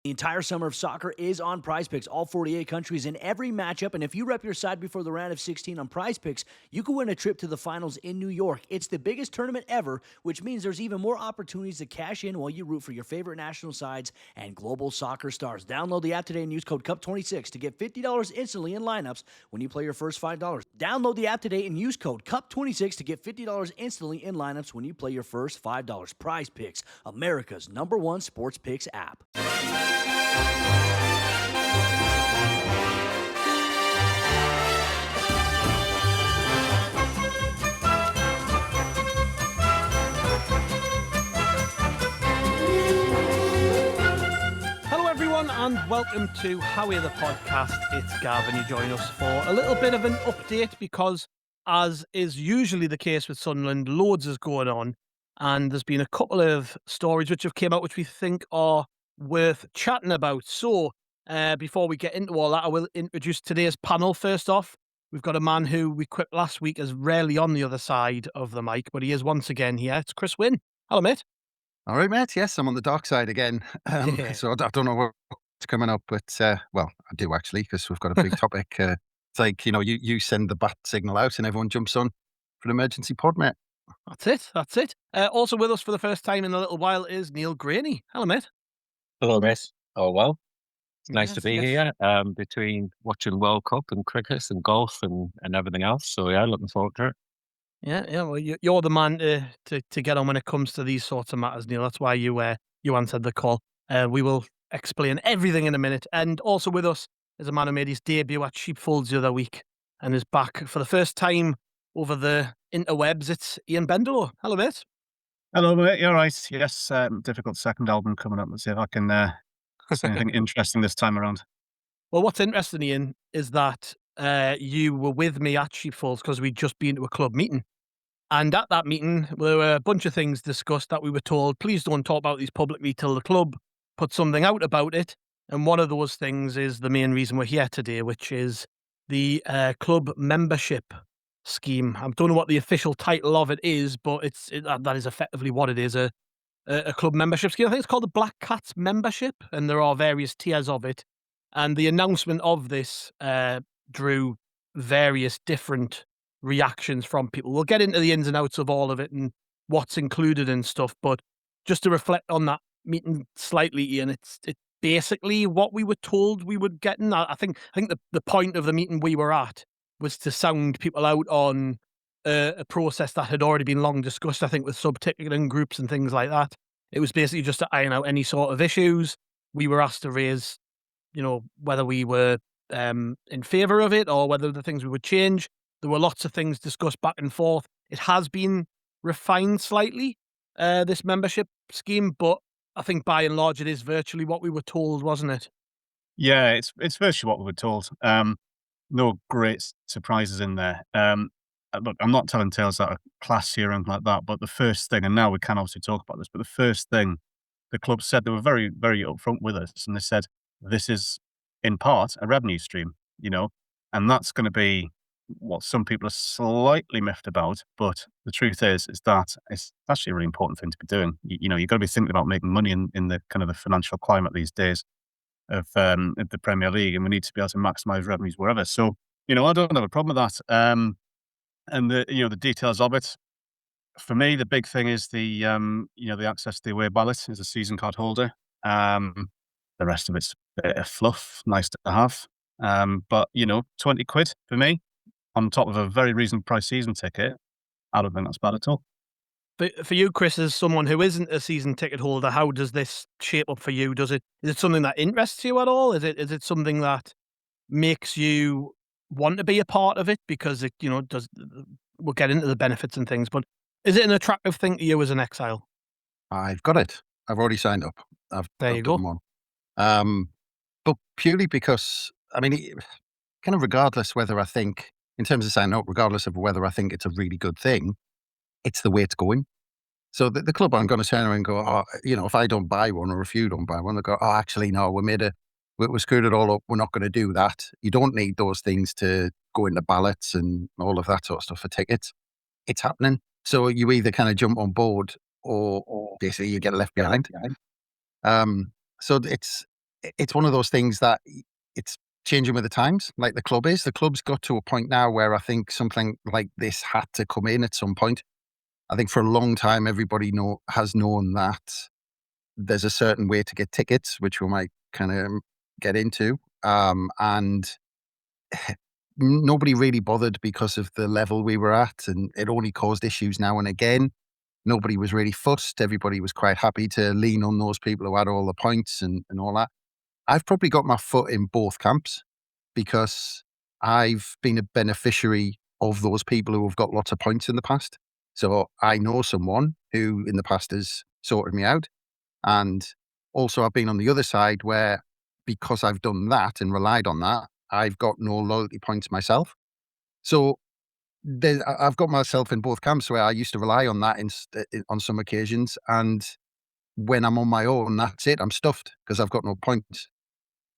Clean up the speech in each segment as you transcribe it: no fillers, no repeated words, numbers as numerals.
The entire summer of soccer is on Prize Picks, all 48 countries in every matchup. And if you rep your side before the round of 16 on Prize Picks, you can win a trip to the finals in New York. It's the biggest tournament ever, which means there's even more opportunities to cash in while you root for your favorite national sides and global soccer stars. Download the app today and use code CUP26 to get $50 instantly in lineups when you play your first $5. Download the app today and use code CUP26 to get $50 instantly in lineups when you play your first $5. Prize Picks, America's #1 sports picks app. Hello everyone and welcome to Howie the Podcast. It's Gavin. You join us for a little bit of an update because, as is usually the case with Sunderland, loads is going on and there's been a couple of stories which have came out which we think are worth chatting about. So before we get into all that, I will introduce today's panel. First off, we've got a man who we quipped last week as rarely on the other side of the mic, but he is once again here. It's Chris Wynn. Hello, mate. All right, mate. Yes, I'm on the dark side again. So I don't know what's coming up, but well, I do actually, because we've got a big topic. It's like, you send the bat signal out and everyone jumps on for an emergency pod, mate. That's it. Also with us for the first time in a little while is Neil Graney. Hello, mate. Hello, miss. Oh, well, it's nice to Yes, be yes. here between watching World Cup and cricket and golf and everything else. So, yeah, looking forward to it. Yeah. Well, you're the man to get on when it comes to these sorts of matters, Neil. That's why you answered the call. We will explain everything in a minute. And also with us is a man who made his debut at Sheepfolds the other week and is back for the first time over the interwebs. It's Ian Bendelow. Hello, mate. Hello, mate. You're right. Yes, difficult second album coming up. Let's see if I can say anything interesting this time around. Well, what's interesting, Ian, is that you were with me at Sheepfolds because we'd just been to a club meeting. And at that meeting, there were a bunch of things discussed that we were told, please don't talk about these publicly till the club put something out about it. And one of those things is the main reason we're here today, which is the club membership scheme. I don't know what the official title of it is, but that is effectively what it is, a club membership scheme. I think it's called the Black Cats membership, and there are various tiers of it. And the announcement of this drew various different reactions from people. We'll get into the ins and outs of all of it and what's included and stuff, but just to reflect on that meeting slightly, Ian, it's basically what we were told we would get in. I think the point of the meeting we were at was to sound people out on a process that had already been long discussed, I think, with sub-ticketing groups and things like that. It was basically just to iron out any sort of issues. We were asked to raise, whether we were in favour of it or whether the things we would change. There were lots of things discussed back and forth. It has been refined slightly, this membership scheme, but I think by and large it is virtually what we were told, wasn't it? Yeah, it's virtually what we were told. No great surprises in there. Look, I'm not telling tales that are classy or anything like that, but the first thing, and now we can obviously talk about this, but the first thing the club said, they were very, very upfront with us, and they said, this is in part a revenue stream, and that's going to be what some people are slightly miffed about, but the truth is that it's actually a really important thing to be doing. You've got to be thinking about making money in the kind of the financial climate these days of the Premier League, and we need to be able to maximise revenues wherever. So, I don't have a problem with that. And the details of it. For me, the big thing is the access to the away ballot as a season card holder. The rest of it's a bit of fluff, nice to have. But 20 quid for me, on top of a very reasonable price season ticket, I don't think that's bad at all. For you, Chris, as someone who isn't a season ticket holder, how does this shape up for you? Is it something that interests you at all? Is it something that makes you want to be a part of it because it does? We'll get into the benefits and things, but is it an attractive thing to you as an exile? I've got it. I've already signed up. There you go. Done one. But purely because, kind of regardless whether I think, in terms of signing up, regardless of whether I think it's a really good thing, it's the way it's going. So the club aren't going to turn around and go, if I don't buy one or if you don't buy one, they go, actually, no, we screwed it all up. We're not going to do that. You don't need those things to go into ballots and all of that sort of stuff for tickets. It's happening. So you either kind of jump on board or basically you get left behind. So it's one of those things that it's changing with the times, like the club is. The club's got to a point now where I think something like this had to come in at some point. I think for a long time, everybody has known that there's a certain way to get tickets, which we might kind of get into. And nobody really bothered because of the level we were at, and it only caused issues now and again. Nobody was really fussed. Everybody was quite happy to lean on those people who had all the points and all that. I've probably got my foot in both camps because I've been a beneficiary of those people who have got lots of points in the past. So I know someone who in the past has sorted me out. And also I've been on the other side where, because I've done that and relied on that, I've got no loyalty points myself. So I've got myself in both camps where I used to rely on that on some occasions. And when I'm on my own, that's it. I'm stuffed because I've got no points.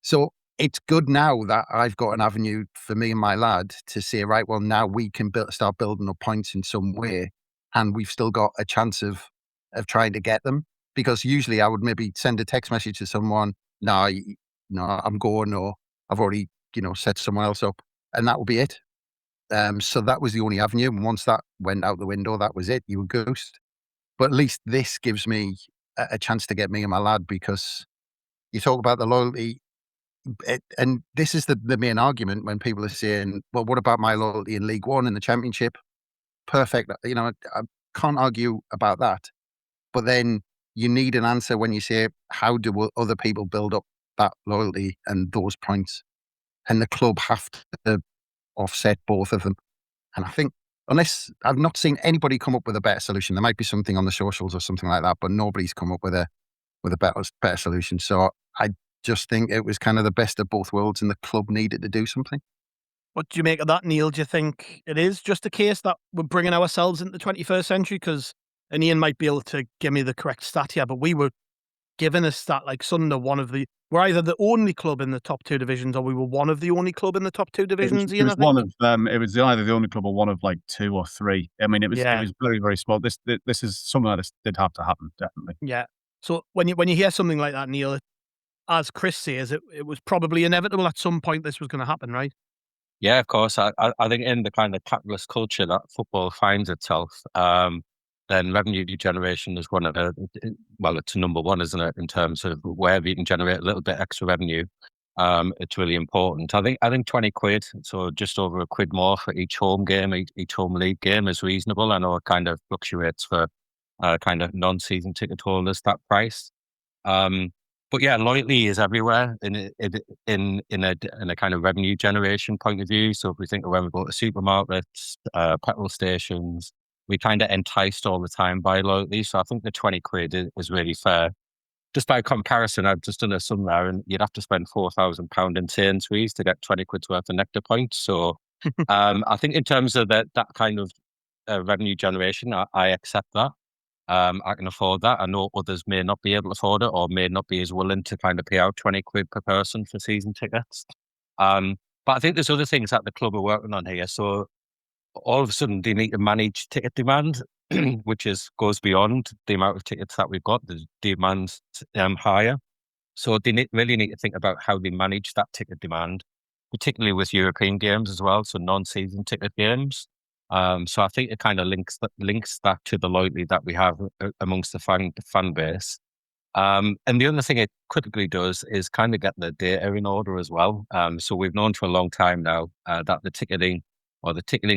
So it's good now that I've got an avenue for me and my lad to say, right, well, now we can start building up points in some way. And we've still got a chance of trying to get them. Because usually I would maybe send a text message to someone, no, I'm going, or I've already, set someone else up. And that would be it. So that was the only avenue. And once that went out the window, that was it. You were ghost. But at least this gives me a chance to get me and my lad, because you talk about the loyalty. And this is the main argument when people are saying, well, what about my loyalty in League One and the Championship? Perfect. I can't argue about that. But then you need an answer when you say, how do other people build up that loyalty and those points? And the club have to offset both of them. And I think, unless I've not seen anybody come up with a better solution, there might be something on the socials or something like that, but nobody's come up with a better solution. So I just think it was kind of the best of both worlds, and the club needed to do something. What do you make of that, Neil? Do you think it is just a case that we're bringing ourselves into the 21st century? Because, and Ian might be able to give me the correct stat here, but we were given a stat like Sunderland, we're either the only club in the top two divisions, or we were one of the only club in the top two divisions. It was one of them. It was either the only club or one of like two or three. I mean, it was very, very small. This is something that did have to happen, definitely. Yeah. So when you hear something like that, Neil, as Chris says, it was probably inevitable at some point this was going to happen, right? Yeah, of course. I think in the kind of capitalist culture that football finds itself, then revenue generation is one of it's number one, isn't it? In terms of wherever you can generate a little bit extra revenue, it's really important. I think 20 quid, so just over a quid more for each home game, each home league game is reasonable. I know it kind of fluctuates for kind of non-season ticket holders, that price. But yeah, loyalty is everywhere in a kind of revenue generation point of view. So if we think of when we go to supermarkets, petrol stations, we kind of enticed all the time by loyalty. So I think the 20 quid is really fair. Just by comparison, I've just done a sum there, and you'd have to spend £4,000 in Sainsbury's to get 20 quid's worth of nectar points. So I think in terms of that kind of revenue generation, I accept that. I can afford that. I know others may not be able to afford it, or may not be as willing to kind of pay out 20 quid per person for season tickets. But I think there's other things that the club are working on here. So all of a sudden they need to manage ticket demand, which goes beyond the amount of tickets that we've got. The demand's higher. So they really need to think about how they manage that ticket demand, particularly with European games as well, so non-season ticket games. So I think it kind of links that to the loyalty that we have amongst the fan base. And the other thing it critically does is kind of get the data in order as well. So we've known for a long time now that the ticketing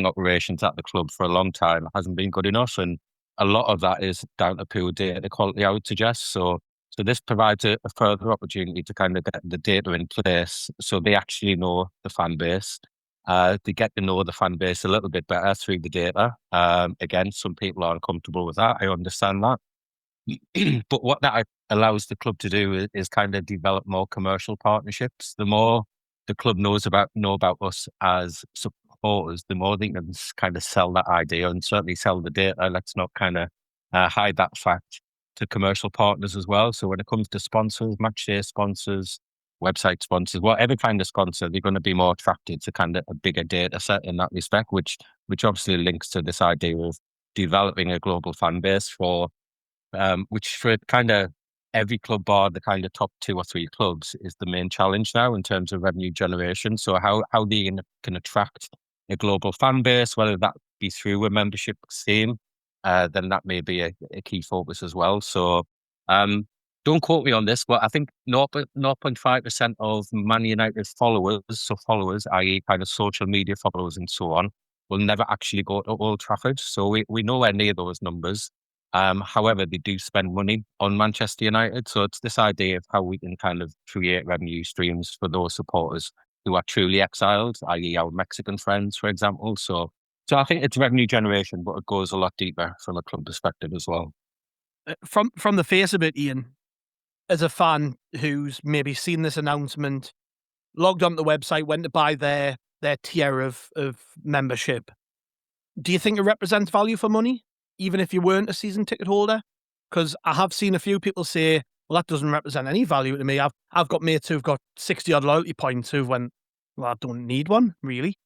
operations at the club for a long time hasn't been good enough, and a lot of that is down to poor data quality, I would suggest. So this provides a further opportunity to kind of get the data in place, so they actually know the fan base. They get to know the fan base a little bit better through the data. Again, some people aren't comfortable with that. I understand that. But what that allows the club to do is kind of develop more commercial partnerships. The more the club know about us as supporters, the more they can kind of sell that idea and certainly sell the data. Let's not kind of hide that fact to commercial partners as well. So when it comes to sponsors, match day sponsors, website sponsors, whatever kind of sponsor, they're going to be more attracted to kind of a bigger data set in that respect, which obviously links to this idea of developing a global fan base which for kind of every club bar the kind of top 2 or 3 clubs is the main challenge now in terms of revenue generation. So how they can attract a global fan base, whether that be through a membership scheme, then that may be a key focus as well. So don't quote me on this, but I think 0.5% of Man United followers, so followers, i.e. kind of social media followers and so on, will never actually go to Old Trafford. So we nowhere near those numbers. However, they do spend money on Manchester United. So it's this idea of how we can kind of create revenue streams for those supporters who are truly exiled, i.e. our Mexican friends, for example. So I think it's revenue generation, but it goes a lot deeper from a club perspective as well. From the face of it, Ian, as a fan who's maybe seen this announcement, logged onto the website, went to buy their tier of membership, do you think it represents value for money, even if you weren't a season ticket holder? Because I have seen a few people say, well, that doesn't represent any value to me. I've got mates who've got 60 odd loyalty points who've went, well, I don't need one, really.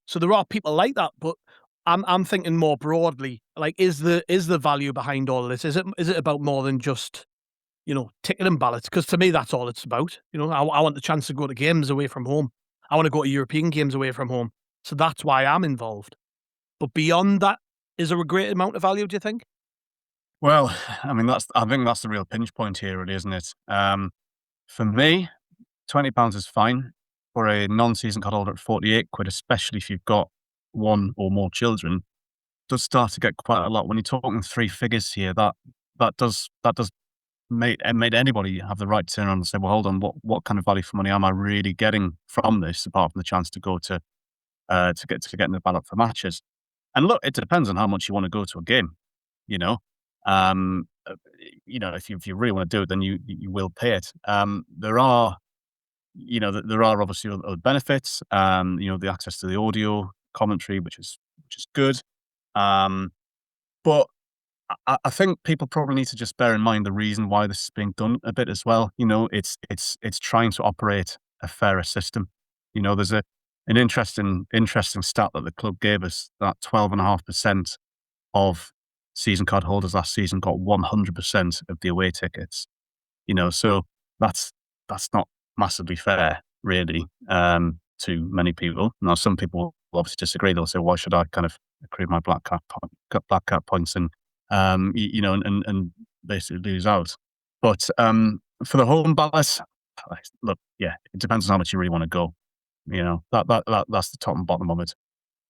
So there are people like that, but I'm thinking more broadly, like, is the value behind all of this? Is it about more than just, ticket and ballots? Because to me, that's all it's about. I want the chance to go to games away from home. I want to go to European games away from home. So that's why I'm involved. But beyond that, is there a great amount of value, do you think? Well, I mean, I think that's the real pinch point here, really, isn't it? For me, £20 is fine. For a non-season card holder at 48 quid, especially if you've got one or more children, does start to get quite a lot. When you're talking 3 figures here, that does make anybody have the right to turn around and say, well, hold on, what kind of value for money am I really getting from this, apart from the chance to go to get in the ballot for matches? And look, it depends on how much you want to go to a game. If you really want to do it, then you will pay it. There are obviously other benefits. The access to the audio commentary, which is good. But I think people probably need to just bear in mind the reason why this is being done a bit as well. It's trying to operate a fairer system. There's an interesting stat that the club gave us, that 12.5% of season card holders last season got 100% of the away tickets. So that's not massively fair, really, to many people. Now, some people will obviously disagree. They'll say, why should I kind of accrue my black cap points and and basically lose out? But for the home ballot, look, yeah, it depends on how much you really want to go. That's the top and bottom of it.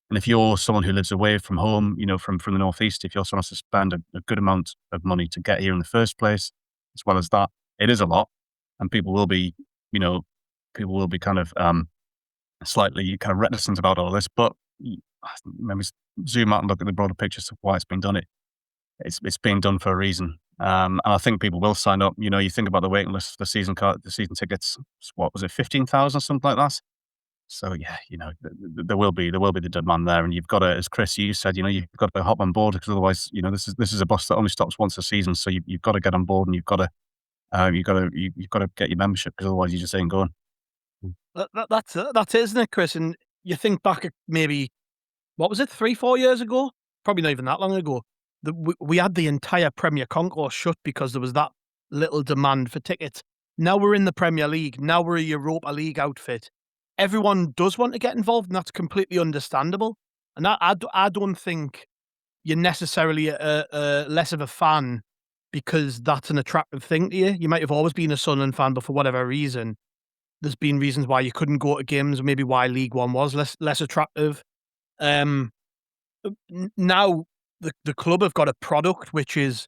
And if you're someone who lives away from home, from the northeast, if you're someone who has to spend a good amount of money to get here in the first place, as well as that, it is a lot, and people will be kind of slightly kind of reticent about all this. But maybe zoom out and look at the broader pictures of why it's been done. It's being done for a reason, and I think people will sign up. You think about the waiting list for the season tickets. What was it, 15,000, something like that? So yeah, there will be the demand there, and you've got to, as Chris, you said, you've got to hop on board, because otherwise, this is a bus that only stops once a season. So you've got to get on board, and you've got to get your membership, because otherwise you just ain't going. That's it, isn't it, Chris? And you think back at maybe, what was it, 3-4 years ago? Probably not even that long ago. We had the entire Premier Concourse shut because there was that little demand for tickets. Now we're in the Premier League. Now we're a Europa League outfit. Everyone does want to get involved, and that's completely understandable. And I don't think you're necessarily less of a fan because that's an attractive thing to you. You might have always been a Sunderland fan, but for whatever reason, there's been reasons why you couldn't go to games, maybe why League One was less attractive. Now the club have got a product which is,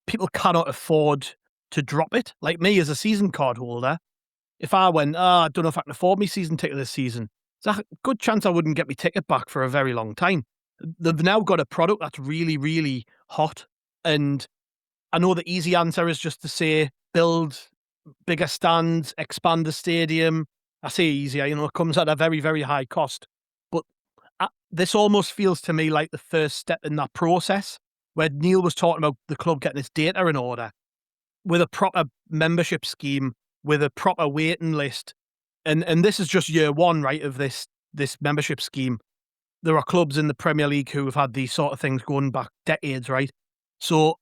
people cannot afford to drop it. Like me as a season card holder, if I went, I don't know if I can afford my season ticket this season, there's a good chance I wouldn't get my ticket back for a very long time. They've now got a product that's really, really hot. And I know the easy answer is just to say, build bigger stands, expand the stadium. I say easier, it comes at a very, very high cost. But this almost feels to me like the first step in that process, where Neil was talking about the club getting its data in order with a proper membership scheme, with a proper waiting list. And this is just year one, right, of this membership scheme. There are clubs in the Premier League who have had these sort of things going back decades, right? So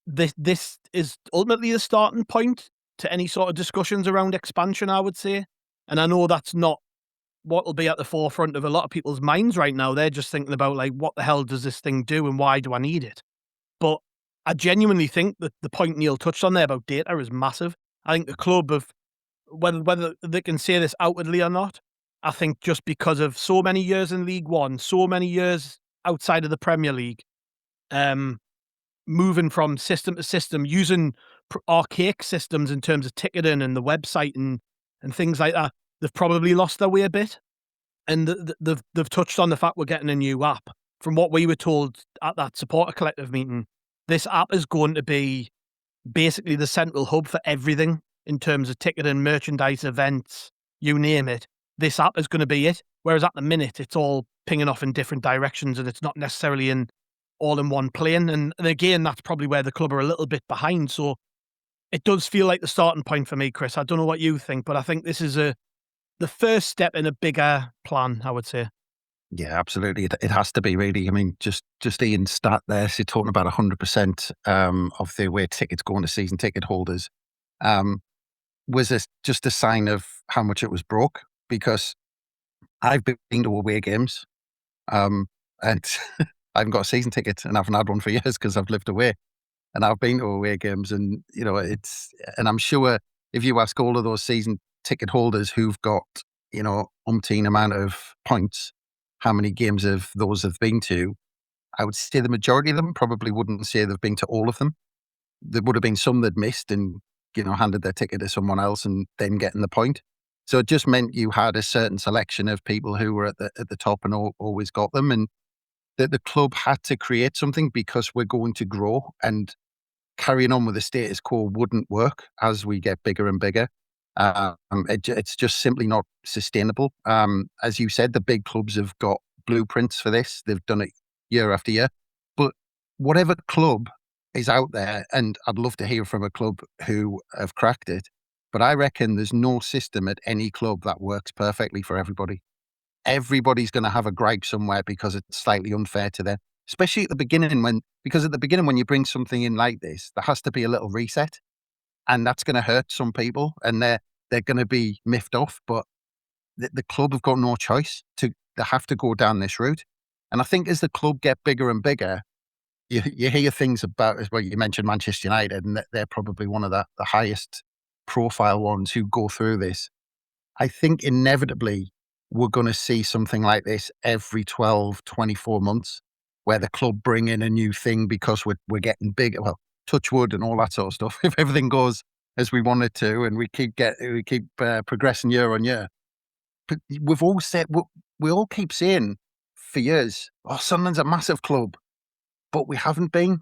this is ultimately the starting point to any sort of discussions around expansion, I would say. And I know that's not what will be at the forefront of a lot of people's minds right now. They're just thinking about, like, what the hell does this thing do and why do I need it? But I genuinely think that the point Neil touched on there about data is massive. I think the club have, whether they can say this outwardly or not, I think just because of so many years in League One, so many years outside of the Premier League, moving from system to system, using archaic systems in terms of ticketing and the website and things like that, they've probably lost their way a bit. And they've touched on the fact we're getting a new app. From what we were told at that supporter collective meeting, this app is going to be basically the central hub for everything in terms of ticketing, merchandise, events, you name it. This app is going to be it. Whereas at the minute, it's all pinging off in different directions and it's not necessarily in all in one plane. And again, that's probably where the club are a little bit behind. So it does feel like the starting point for me, Chris. I don't know what you think, but I think this is the first step in a bigger plan, I would say. Yeah, absolutely. It has to be, really. I mean, just Ian's stat there, so talking about 100% of the away tickets going to season ticket holders, was just a sign of how much it was broke, because I've been to away games and I haven't got a season ticket and I haven't had one for years because I've lived away. And I've been to away games and, and I'm sure if you ask all of those season ticket holders who've got, umpteen amount of points, how many games of those have been to, I would say the majority of them probably wouldn't say they've been to all of them. There would have been some that missed and, handed their ticket to someone else and then getting the point. So it just meant you had a certain selection of people who were at the top and always got them. And the club had to create something because we're going to grow, and carrying on with the status quo wouldn't work as we get bigger and bigger. It's just simply not sustainable. As you said, the big clubs have got blueprints for this. They've done it year after year. But whatever club is out there, and I'd love to hear from a club who have cracked it, but I reckon there's no system at any club that works perfectly for everybody. Everybody's going to have a gripe somewhere because it's slightly unfair to them, especially at the beginning because at the beginning when you bring something in like this, there has to be a little reset. And that's going to hurt some people, and they're going to be miffed off. But the club have got no choice. They have to go down this route. And I think as the club get bigger and bigger, you hear things about, well, you mentioned Manchester United, and they're probably one of the highest profile ones who go through this. I think inevitably we're going to see something like this every 12, 24 months, where the club bring in a new thing because we're getting bigger. Well, touch wood and all that sort of stuff. If everything goes as we want it to, and we keep progressing year on year. But we've all said, we all keep saying for years, oh, Sunderland's a massive club, but we haven't been.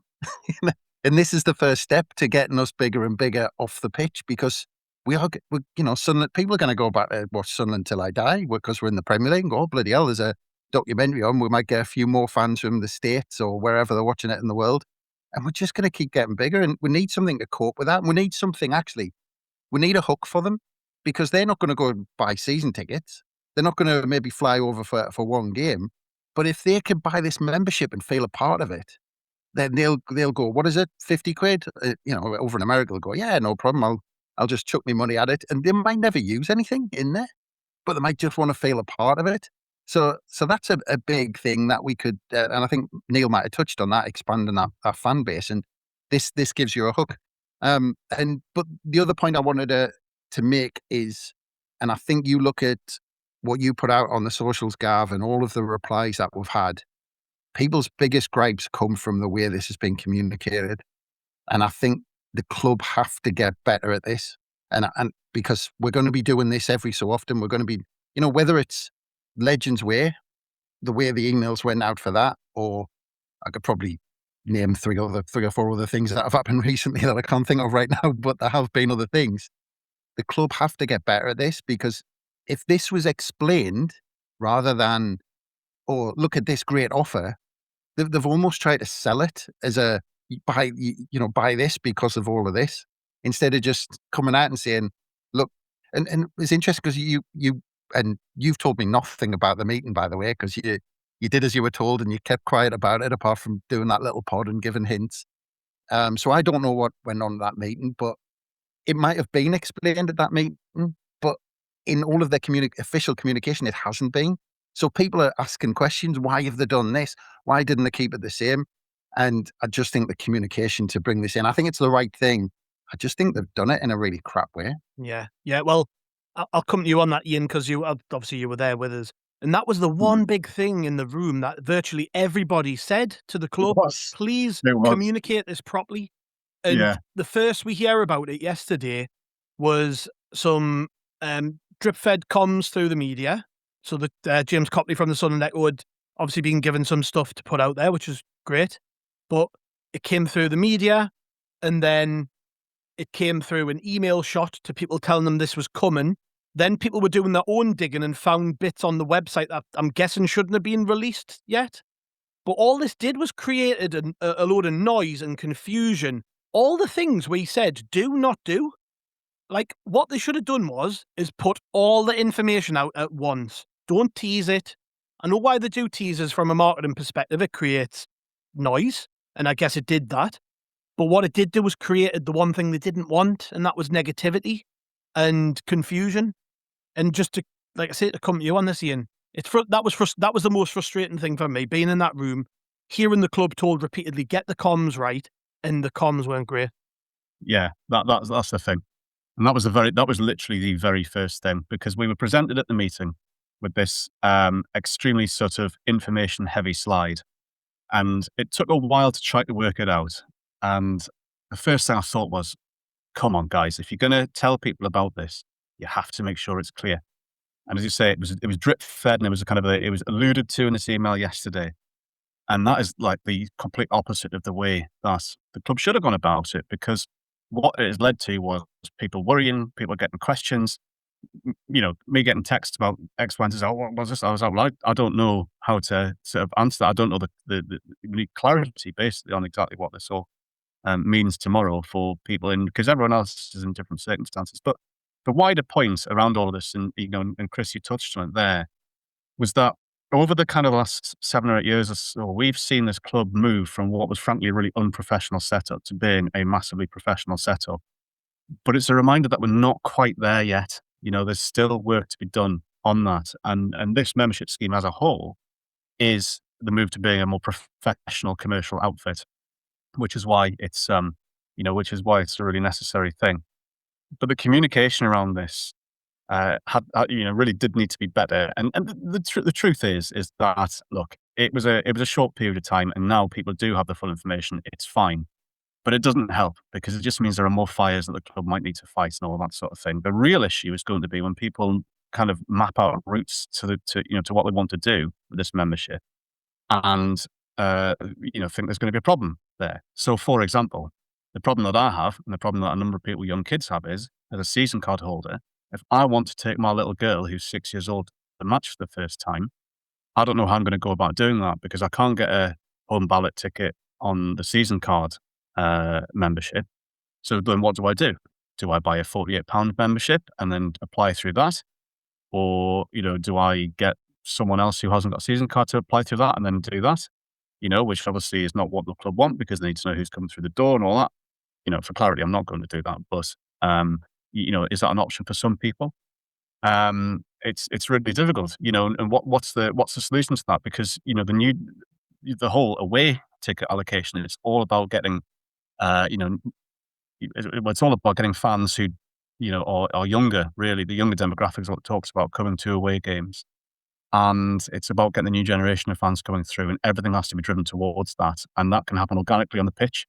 And this is the first step to getting us bigger and bigger off the pitch, because Sunderland, people are going to go back to watch Sunderland till I die because we're in the Premier League and go, oh, bloody hell, there's a documentary on. We might get a few more fans from the States or wherever they're watching it in the world. And we're just going to keep getting bigger, and we need something to cope with that. And we need something, actually. We need a hook for them, because they're not going to go and buy season tickets. They're not going to maybe fly over for one game. But if they can buy this membership and feel a part of it, then they'll go, what is it, 50 quid? Over in America, they'll go, yeah, no problem. I'll just chuck my money at it. And they might never use anything in there, but they might just want to feel a part of it. So that's a big thing that we could, and I think Neil might have touched on that, expanding that fan base, and this gives you a hook. But the other point I wanted to make is, and I think you look at what you put out on the socials, Gav, and all of the replies that we've had, people's biggest gripes come from the way this has been communicated, and I think the club have to get better at this, and because we're going to be doing this every so often, we're going to be, whether it's Legends Way, the way the emails went out for that, or I could probably name three or four other things that have happened recently that I can't think of right now, but there have been other things. The club have to get better at this, because if this was explained rather than, oh, look at this great offer, they've almost tried to sell it as buy this because of all of this, instead of just coming out and saying, look, and it's interesting because you've told me nothing about the meeting, by the way, because you did as you were told and you kept quiet about it, apart from doing that little pod and giving hints. So I don't know what went on at that meeting, but it might have been explained at that meeting, but in all of their official communication, it hasn't been. So people are asking questions. Why have they done this? Why didn't they keep it the same? And I just think the communication to bring this in, I think it's the right thing. I just think they've done it in a really crap way. Yeah. Well, I'll come to you on that, Ian, because obviously you were there with us, and that was the Mm. one big thing in the room that virtually everybody said to the club: was. please It was. communicate this properly. And Yeah. the first we hear about it yesterday was some drip-fed comms through the media. So that James Copley from the Sunderland Echo had obviously been given some stuff to put out there, which is great. But it came through the media, and then it came through an email shot to people telling them this was coming. Then people were doing their own digging and found bits on the website that I'm guessing shouldn't have been released yet. But all this did was created a load of noise and confusion. All the things we said do not do. Like, what they should have done is put all the information out at once. Don't tease it. I know why they do teasers from a marketing perspective. It creates noise, and I guess it did that. But what it did do was created the one thing they didn't want, and that was negativity and confusion. And just to, like I say, to come to you on this, Ian, that was the most frustrating thing for me, being in that room, hearing the club told repeatedly, get the comms right, and the comms weren't great. Yeah, that's the thing. And that was literally the very first thing, because we were presented at the meeting with this extremely sort of information heavy slide. And it took a while to try to work it out. And the first thing I thought was, come on, guys, if you're going to tell people about this, you have to make sure it's clear. And as you say, it was drip fed, and it was alluded to in this email yesterday. And that is like the complete opposite of the way that the club should have gone about it, because what it has led to was people worrying, people getting questions, me getting texts about X, Y, and Z. Oh, what was this? I was like, well, I don't know how to sort of answer that. I don't know the clarity basically on exactly what this all means tomorrow for people, because everyone else is in different circumstances. But the wider point around all of this, and and Chris, you touched on it there, was that over the kind of last 7 or 8 years or so, we've seen this club move from what was frankly a really unprofessional setup to being a massively professional setup. But it's a reminder that we're not quite there yet. There's still work to be done on that. And this membership scheme as a whole is the move to being a more professional commercial outfit, which is why it's a really necessary thing. But the communication around this really did need to be better. And the truth is that, look, it was a short period of time, and now people do have the full information. It's fine, but it doesn't help, because it just means there are more fires that the club might need to fight and all that sort of thing. The real issue is going to be when people kind of map out routes to what they want to do with this membership, and think there's going to be a problem there. So, for example, the problem that I have, and the problem that a number of people, young kids have, is as a season card holder, if I want to take my little girl who's 6 years old to the match for the first time, I don't know how I'm going to go about doing that, because I can't get a home ballot ticket on the season card membership. So then what do? Do I buy a £48 membership and then apply through that? Or, do I get someone else who hasn't got a season card to apply through that and then do that? Which obviously is not what the club want, because they need to know who's coming through the door and all that. For clarity, I'm not going to do that. But, is that an option for some people? It's really difficult, and what's the solution to that? Because, the whole away ticket allocation, it's all about getting, it's all about getting fans who, are younger, really. The younger demographics, what it talks about, coming to away games. And it's about getting the new generation of fans coming through, and everything has to be driven towards that. And that can happen organically on the pitch.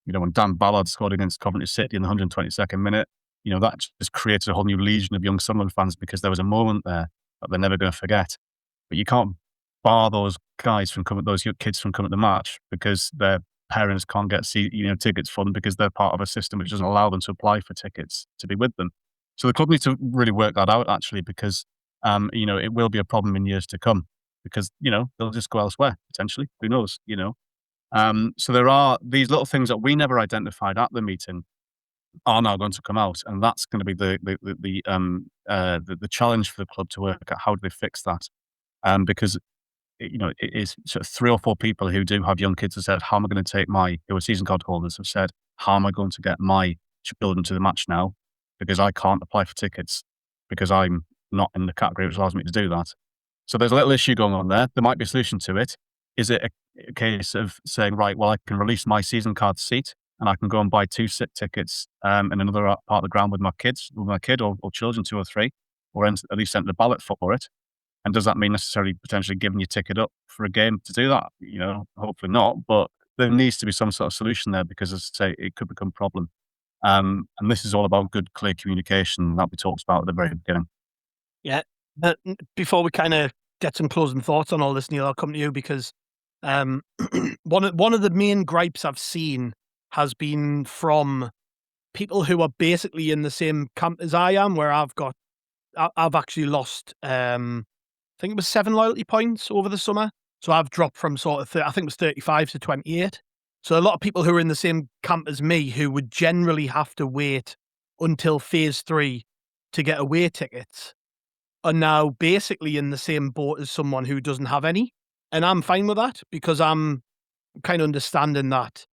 When Dan Ballard scored against Coventry City in the 122nd minute, that just created a whole new legion of young Sunderland fans, because there was a moment there that they're never going to forget. But you can't bar those guys from coming, those kids from coming to the match, because their parents can't get tickets for them, because they're part of a system which doesn't allow them to apply for tickets to be with them. So the club needs to really work that out, actually, because it will be a problem in years to come, because they'll just go elsewhere potentially. Who knows? So there are these little things that we never identified at the meeting are now going to come out, and that's going to be the challenge for the club to work out. How do they fix that? Because it is sort of 3 or 4 people who do have young kids have said, how am I going to take who are season card holders have said, how am I going to get my children to the match now? Because I can't apply for tickets because I'm not in the category which allows me to do that. So there's a little issue going on there. There might be a solution to it. Is it a case of saying, right, well, I can release my season card seat and I can go and buy 2 sit tickets in another part of the ground with my kid or children, 2 or 3, or at least enter the ballot for it? And does that mean necessarily potentially giving your ticket up for a game to do that? Hopefully not, but there needs to be some sort of solution there because, as I say, it could become a problem. And this is all about good, clear communication that we talked about at the very beginning. Yeah. Before we kind of get some closing thoughts on all this, Neil, I'll come to you because one of the main gripes I've seen has been from people who are basically in the same camp as I am, where I've actually lost, I think it was 7 loyalty points over the summer. So I've dropped from sort of, I think it was 35 to 28. So a lot of people who are in the same camp as me, who would generally have to wait until phase 3 to get away tickets, are now basically in the same boat as someone who doesn't have any. And I'm fine with that because I'm kind of understanding that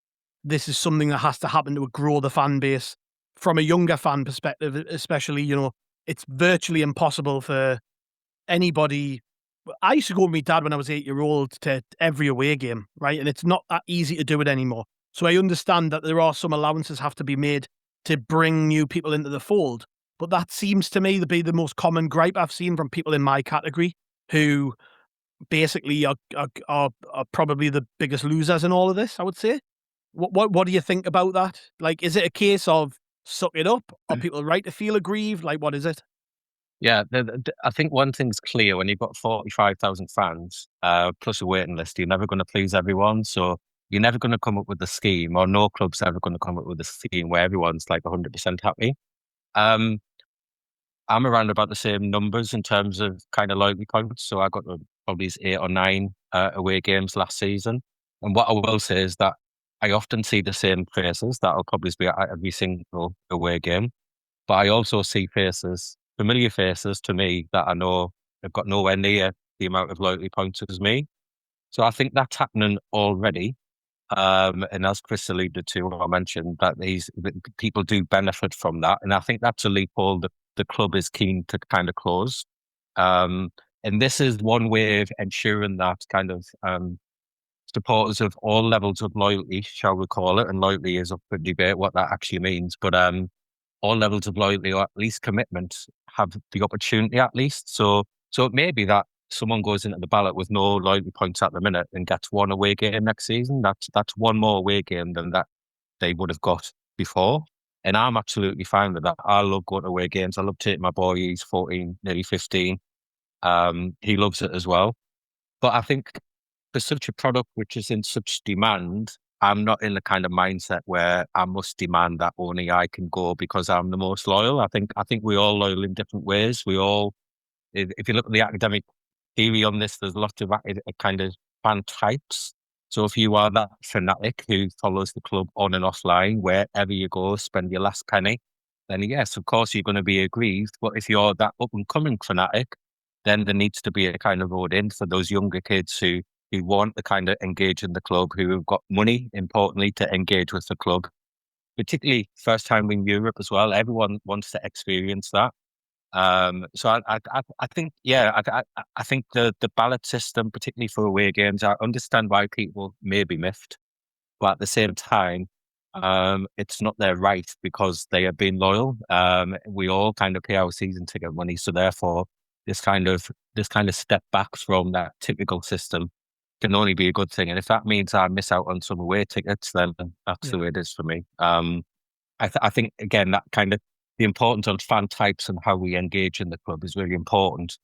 this is something that has to happen to grow the fan base from a younger fan perspective, especially, it's virtually impossible for anybody. I used to go with my dad when I was 8-year-old to every away game, right? And it's not that easy to do it anymore. So I understand that there are some allowances have to be made to bring new people into the fold. But that seems to me to be the most common gripe I've seen from people in my category who basically are probably the biggest losers in all of this, I would say. What do you think about that? Like, is it a case of suck it up? Are people right to feel aggrieved? Like, what is it? Yeah, I think one thing's clear: when you've got 45,000 fans plus a waiting list, you're never going to please everyone. So you're never going to come up with a scheme, or no club's ever going to come up with a scheme where everyone's like 100% happy. I'm around about the same numbers in terms of kind of loyalty points. So I got probably 8 or 9 away games last season. And what I will say is that I often see the same faces that will probably be at every single away game. But I also see familiar faces to me that I know have got nowhere near the amount of loyalty points as me. So I think that's happening already. And as Chris alluded to, I mentioned that people do benefit from that. And I think that's a loophole that the club is keen to kind of close. And this is one way of ensuring that kind of supporters of all levels of loyalty, shall we call it, and loyalty is up for debate what that actually means, but all levels of loyalty, or at least commitment, have the opportunity at least. So it may be that someone goes into the ballot with no loyalty points at the minute and gets 1 away game next season. That's 1 more away game than that they would have got before. And I'm absolutely fine with that. I love going to away games. I love taking my boy. He's 14, nearly 15. He loves it as well. But I think for such a product which is in such demand, I'm not in the kind of mindset where I must demand that only I can go because I'm the most loyal. I think we're all loyal in different ways. We all, if you look at the academic theory on this, there's lots of kind of fan types. So if you are that fanatic who follows the club on and offline, wherever you go, spend your last penny, then yes, of course you're going to be aggrieved. But if you're that up and coming fanatic, then there needs to be a kind of vote in for those younger kids who want to kind of engage in the club, who have got money, importantly, to engage with the club. Particularly first time in Europe as well. Everyone wants to experience that. So I think, I think the ballot system, particularly for away games, I understand why people may be miffed, but at the same time, it's not their right because they have been loyal. We all kind of pay our season ticket money, so therefore, this kind of step back from that typical system can only be a good thing. And if that means I miss out on some away tickets, then that's the way it is for me. I think again that kind of the importance on fan types and how we engage in the club is really important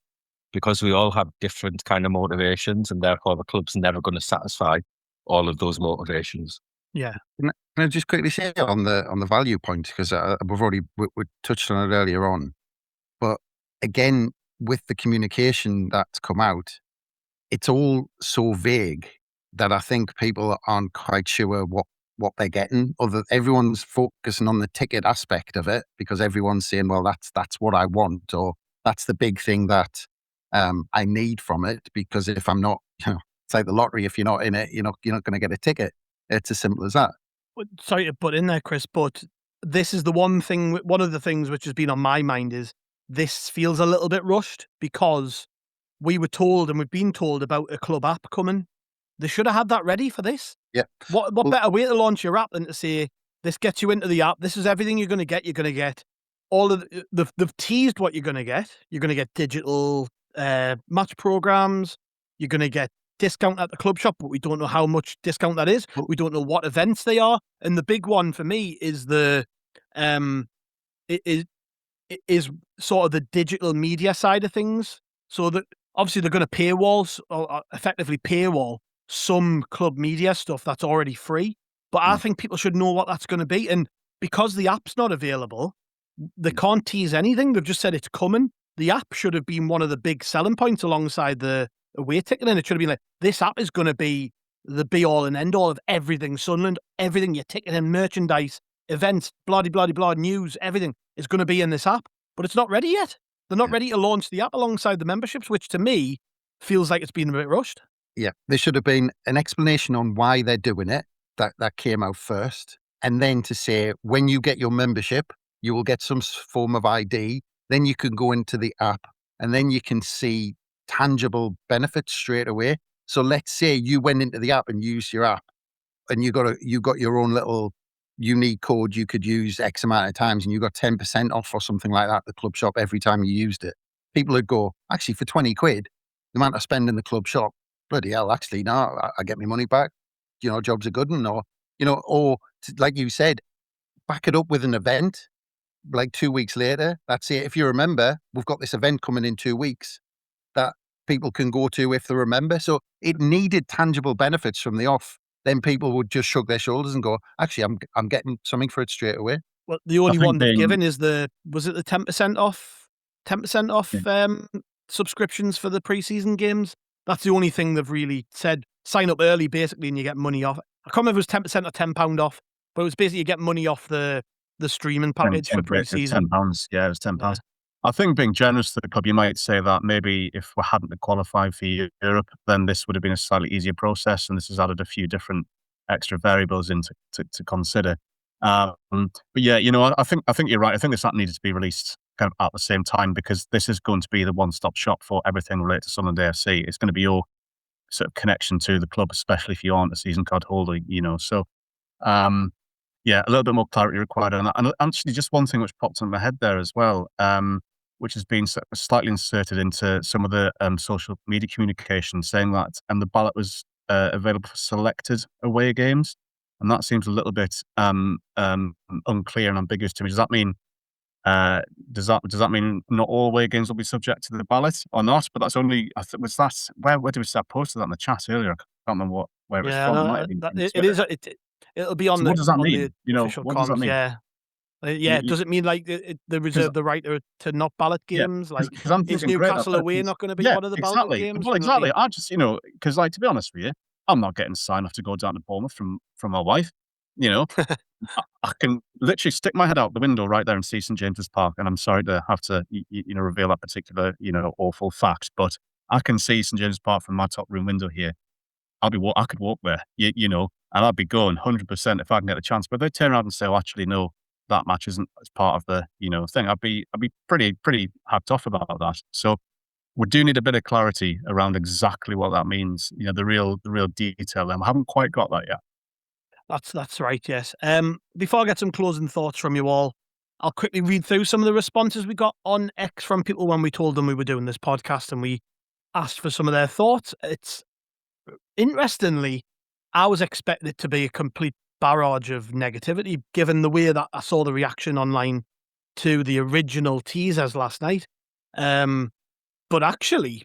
because we all have different kind of motivations, and therefore the club's never going to satisfy all of those motivations. Yeah. Can I just quickly say on the value point, because we've already we touched on it earlier on, but again with the communication that's come out, it's all so vague that I think people aren't quite sure what they're getting. Everyone's focusing on the ticket aspect of it because everyone's saying, well, that's what I want, or that's the big thing that I need from it, because if I'm not, it's like the lottery. If you're not in it, you're not going to get a ticket. It's as simple as that. Sorry to butt in there, Chris, but this is the one of the things which has been on my mind is this feels a little bit rushed, because we were told and we've been told about a club app coming. They should have had that ready for this. Yeah. What better way to launch your app than to say, this gets you into the app. This is everything you're going to get. You're going to get all of they've teased what you're going to get. You're going to get digital match programs. You're going to get discount at the club shop, but we don't know how much discount that is. We don't know what events they are. And the big one for me is is sort of the digital media side of things. So that obviously they're going to paywall, or effectively paywall some club media stuff that's already free. But I think people should know what that's going to be. And because the app's not available, they can't tease anything. They've just said it's coming. The app should have been one of the big selling points alongside the away ticket. And it should have been like, this app is going to be the be all and end all of everything Sunderland, everything, your ticket and merchandise, events, blah, blah, blah, blah, news, everything is going to be in this app. But it's not ready yet. They're not ready to launch the app alongside the memberships, which to me feels like it's been a bit rushed. Yeah, there should have been an explanation on why they're doing it. That came out first. And then to say, when you get your membership, you will get some form of ID. Then you can go into the app and then you can see tangible benefits straight away. So let's say you went into the app and used your app, and you got your own little unique code you could use X amount of times, and you got 10% off or something like that at the club shop every time you used it. People would go, actually, for 20 quid, the amount I spend in the club shop, bloody hell, actually, now I get my money back. Job's a good one. Or like you said, back it up with an event, like 2 weeks later. That's it. If you remember, we've got this event coming in 2 weeks that people can go to if they remember. So it needed tangible benefits from the off. Then people would just shrug their shoulders and go, actually, I'm getting something for it straight away. Well, the only one they've given is was it the 10% off? 10% off subscriptions for the preseason games. That's the only thing they've really said. Sign up early, basically, and you get money off. I can't remember if it was 10% or £10 off, but it was basically you get money off the streaming package for preseason. £10. Yeah, it was £10. Yeah. I think being generous to the club, you might say that maybe if we hadn't qualified for Europe, then this would have been a slightly easier process, and this has added a few different extra variables in to consider. But yeah, I think you're right. I think this app needed to be released kind of at the same time, because this is going to be the one-stop shop for everything related to Sunderland AFC. It's going to be your sort of connection to the club, especially if you aren't a season card holder. So yeah, a little bit more clarity required on that. And actually, just one thing which popped in my head there as well, which has been slightly inserted into some of the social media communication, saying that the ballot was available for selected away games, and that seems a little bit unclear and ambiguous to me. Does that mean does that mean not all away games will be subject to the ballot or not? But that's only where did we start posting that in the chat earlier? I can't remember where it was from. It might have been it'll be on so the. What does that mean? Official What does that mean? Yeah. Does it mean like they reserve the right to not ballot games? Yeah, like, I'm is thinking, Newcastle away not going to be one of the ballot games? Well, exactly. I just, because to be honest with you, I'm not getting signed off to go down to Bournemouth from my wife. I can literally stick my head out the window right there and see St James's Park, and I'm sorry to have to reveal that particular awful fact, but I can see St James's Park from my top room window here. I could walk there, and I'd be going 100% if I can get a chance. But if they turn around and say, "Oh, actually, no, that match isn't as part of the thing," I'd be pretty hacked off about that. So we do need a bit of clarity around exactly what that means. The real detail. And I haven't quite got that yet. That's right. Yes. Before I get some closing thoughts from you all, I'll quickly read through some of the responses we got on X from people when we told them we were doing this podcast and we asked for some of their thoughts. It's interestingly, I was expecting it to be a complete barrage of negativity, given the way that I saw the reaction online to the original teasers last night. But actually,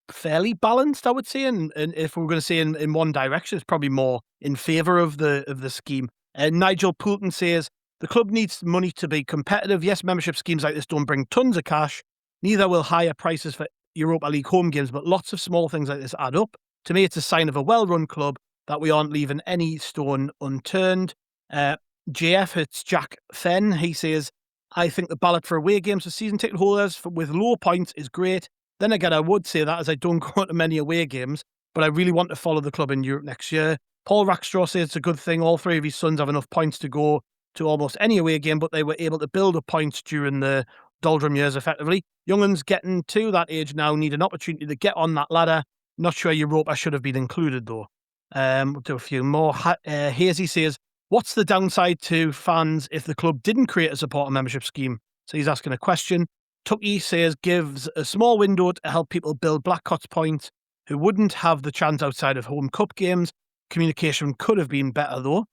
fairly balanced, I would say. And if we're going to say in one direction, it's probably more in favour of the scheme. Nigel Poulton says the club needs money to be competitive. Yes, membership schemes like this don't bring tons of cash. Neither will higher prices for Europa League home games, but lots of small things like this add up. To me, it's a sign of a well-run club that we aren't leaving any stone unturned. JF, it's Jack Fenn. He says, I think the ballot for away games for season ticket holders with low points is great. Then again, I would say that as I don't go to many away games, but I really want to follow the club in Europe next year. Paul Rackstraw says it's a good thing. All three of his sons have enough points to go to almost any away game, but they were able to build up points during the doldrum years effectively. Young'uns getting to that age now need an opportunity to get on that ladder. Not sure Europa should have been included though. We'll do a few more. Hazy says, what's the downside to fans if the club didn't create a supporter membership scheme? So he's asking a question. Tucky says, gives a small window to help people build Blackcott's point who wouldn't have the chance outside of home cup games. Communication could have been better though.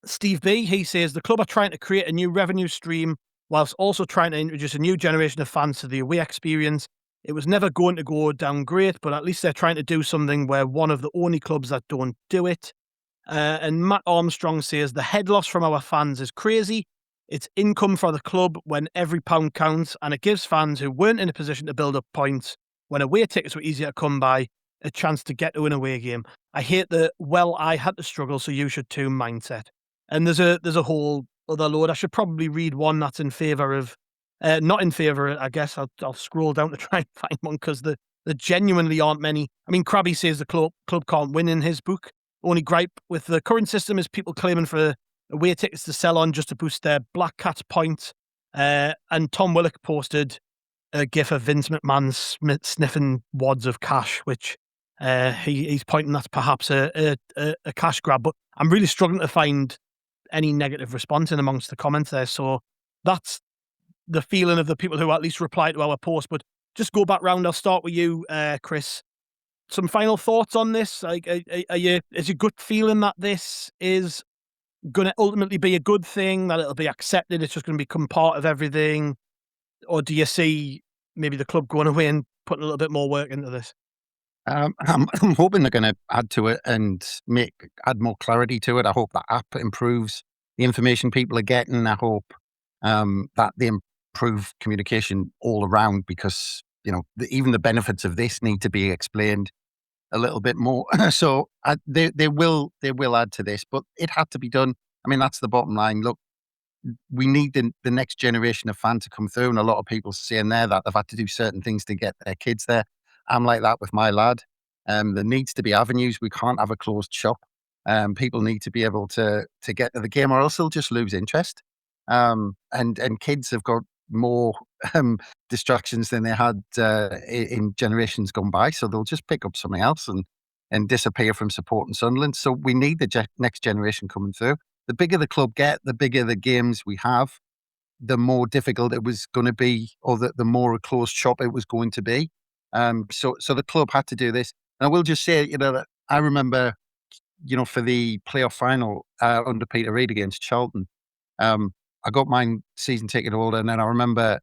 Steve B, he says, the club are trying to create a new revenue stream whilst also trying to introduce a new generation of fans to the away experience. It was never going to go down great, but at least they're trying to do something where one of the only clubs that don't do it. And Matt Armstrong says, the head loss from our fans is crazy. It's income for the club when every pound counts, and it gives fans who weren't in a position to build up points when away tickets were easier to come by a chance to get to an away game. I hate the, well, I had to struggle, so you should too mindset. And there's a whole other load. I should probably read one that's in favour of, not in favour, I guess. I'll scroll down to try and find one because there genuinely aren't many. I mean, Krabby says the club can't win in his book. Only gripe with the current system is people claiming for away tickets to sell on just to boost their Black Cats points. And Tom Willock posted a gif of Vince McMahon sniffing wads of cash, which he's pointing that's perhaps a cash grab. But I'm really struggling to find any negative response in amongst the comments there. So that's the feeling of the people who at least reply to our post. But just go back round. I'll start with you, Chris. Some final thoughts on this? Like, is your gut feeling that this is going to ultimately be a good thing, that it'll be accepted, it's just going to become part of everything? Or do you see maybe the club going away and putting a little bit more work into this? I'm hoping they're going to add to it and add more clarity to it. I hope that app improves the information people are getting. I hope that they improve communication all around, because even the benefits of this need to be explained a little bit more. So they will add to this, but it had to be done. I mean, that's the bottom line. Look, we need the next generation of fans to come through, and a lot of people saying there that they've had to do certain things to get their kids there. I'm like that with my lad. There needs to be avenues. We can't have a closed shop. People need to be able to get to the game, or else they'll just lose interest. And kids have got more distractions than they had in generations gone by, so they'll just pick up something else and disappear from supporting Sunderland. So we need the next generation coming through. The bigger the club get, the bigger the games we have, the more difficult it was going to be, or the more a closed shop it was going to be. So the club had to do this. And I will just say, that I remember, for the playoff final under Peter Reid against Charlton, I got my season ticket holder, and then I remember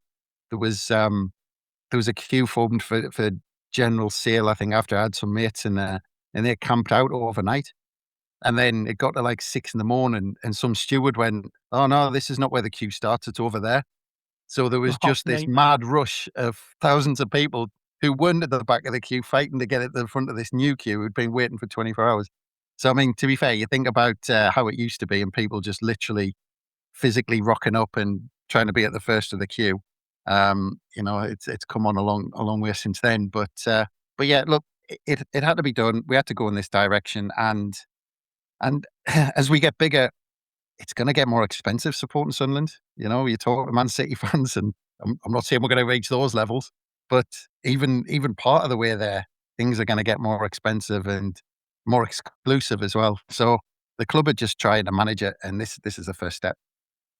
there was a queue formed for general sale, I think, after I had some mates in there, and they camped out overnight. And then it got to like 6 a.m, and some steward went, "Oh no, this is not where the queue starts, it's over there." So there was just this mad rush of thousands of people who weren't at the back of the queue fighting to get at the front of this new queue who'd been waiting for 24 hours. So, I mean, to be fair, you think about how it used to be, and people just literally physically rocking up and trying to be at the first of the queue. It's come on a long way since then. But yeah, look, it had to be done. We had to go in this direction, and as we get bigger, it's going to get more expensive supporting Sunderland. You talk to Man City fans, and I'm not saying we're going to reach those levels, but even part of the way there, things are going to get more expensive and more exclusive as well. So the club are just trying to manage it, and this is the first step.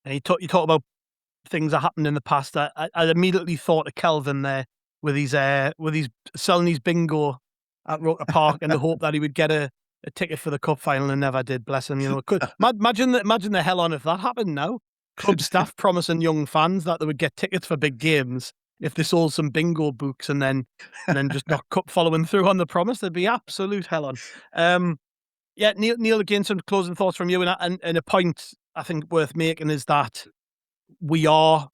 And you talk about things that happened in the past. I immediately thought of Kelvin there with his selling his bingo at Roker Park in the hope that he would get a ticket for the cup final, and never did. Bless him. Imagine the hell on if that happened now. Club staff promising young fans that they would get tickets for big games if they sold some bingo books, and then just not following through on the promise. There'd be absolute hell on. Yeah, Neil, again, some closing thoughts from you, and a point I think worth making is that we are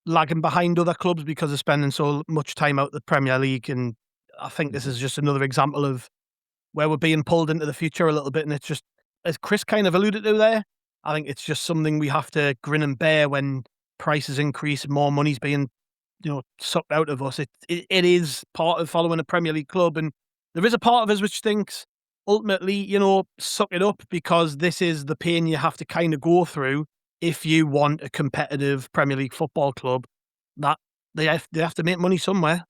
lagging behind other clubs because of spending so much time out the Premier League, and I think this is just another example of where we're being pulled into the future a little bit. And it's just, as Chris kind of alluded to there, I think it's just something we have to grin and bear when prices increase, more money's being sucked out of us. It is part of following a Premier League club, and there is a part of us which thinks ultimately, suck it up, because this is the pain you have to kind of go through if you want a competitive Premier League football club. That they have to make money somewhere.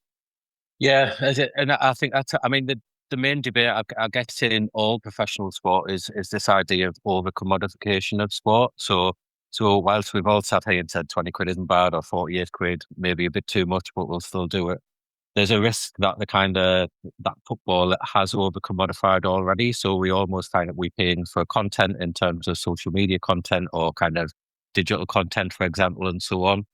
Yeah, and I think the main debate I guess in all professional sport is this idea of over commodification of sport. So whilst we've all sat here and said 20 quid isn't bad, or 48 quid maybe a bit too much, but we'll still do it, there's a risk that that football has over commodified already. So we almost find that we're paying for content in terms of social media content or kind of digital content, for example, and so on.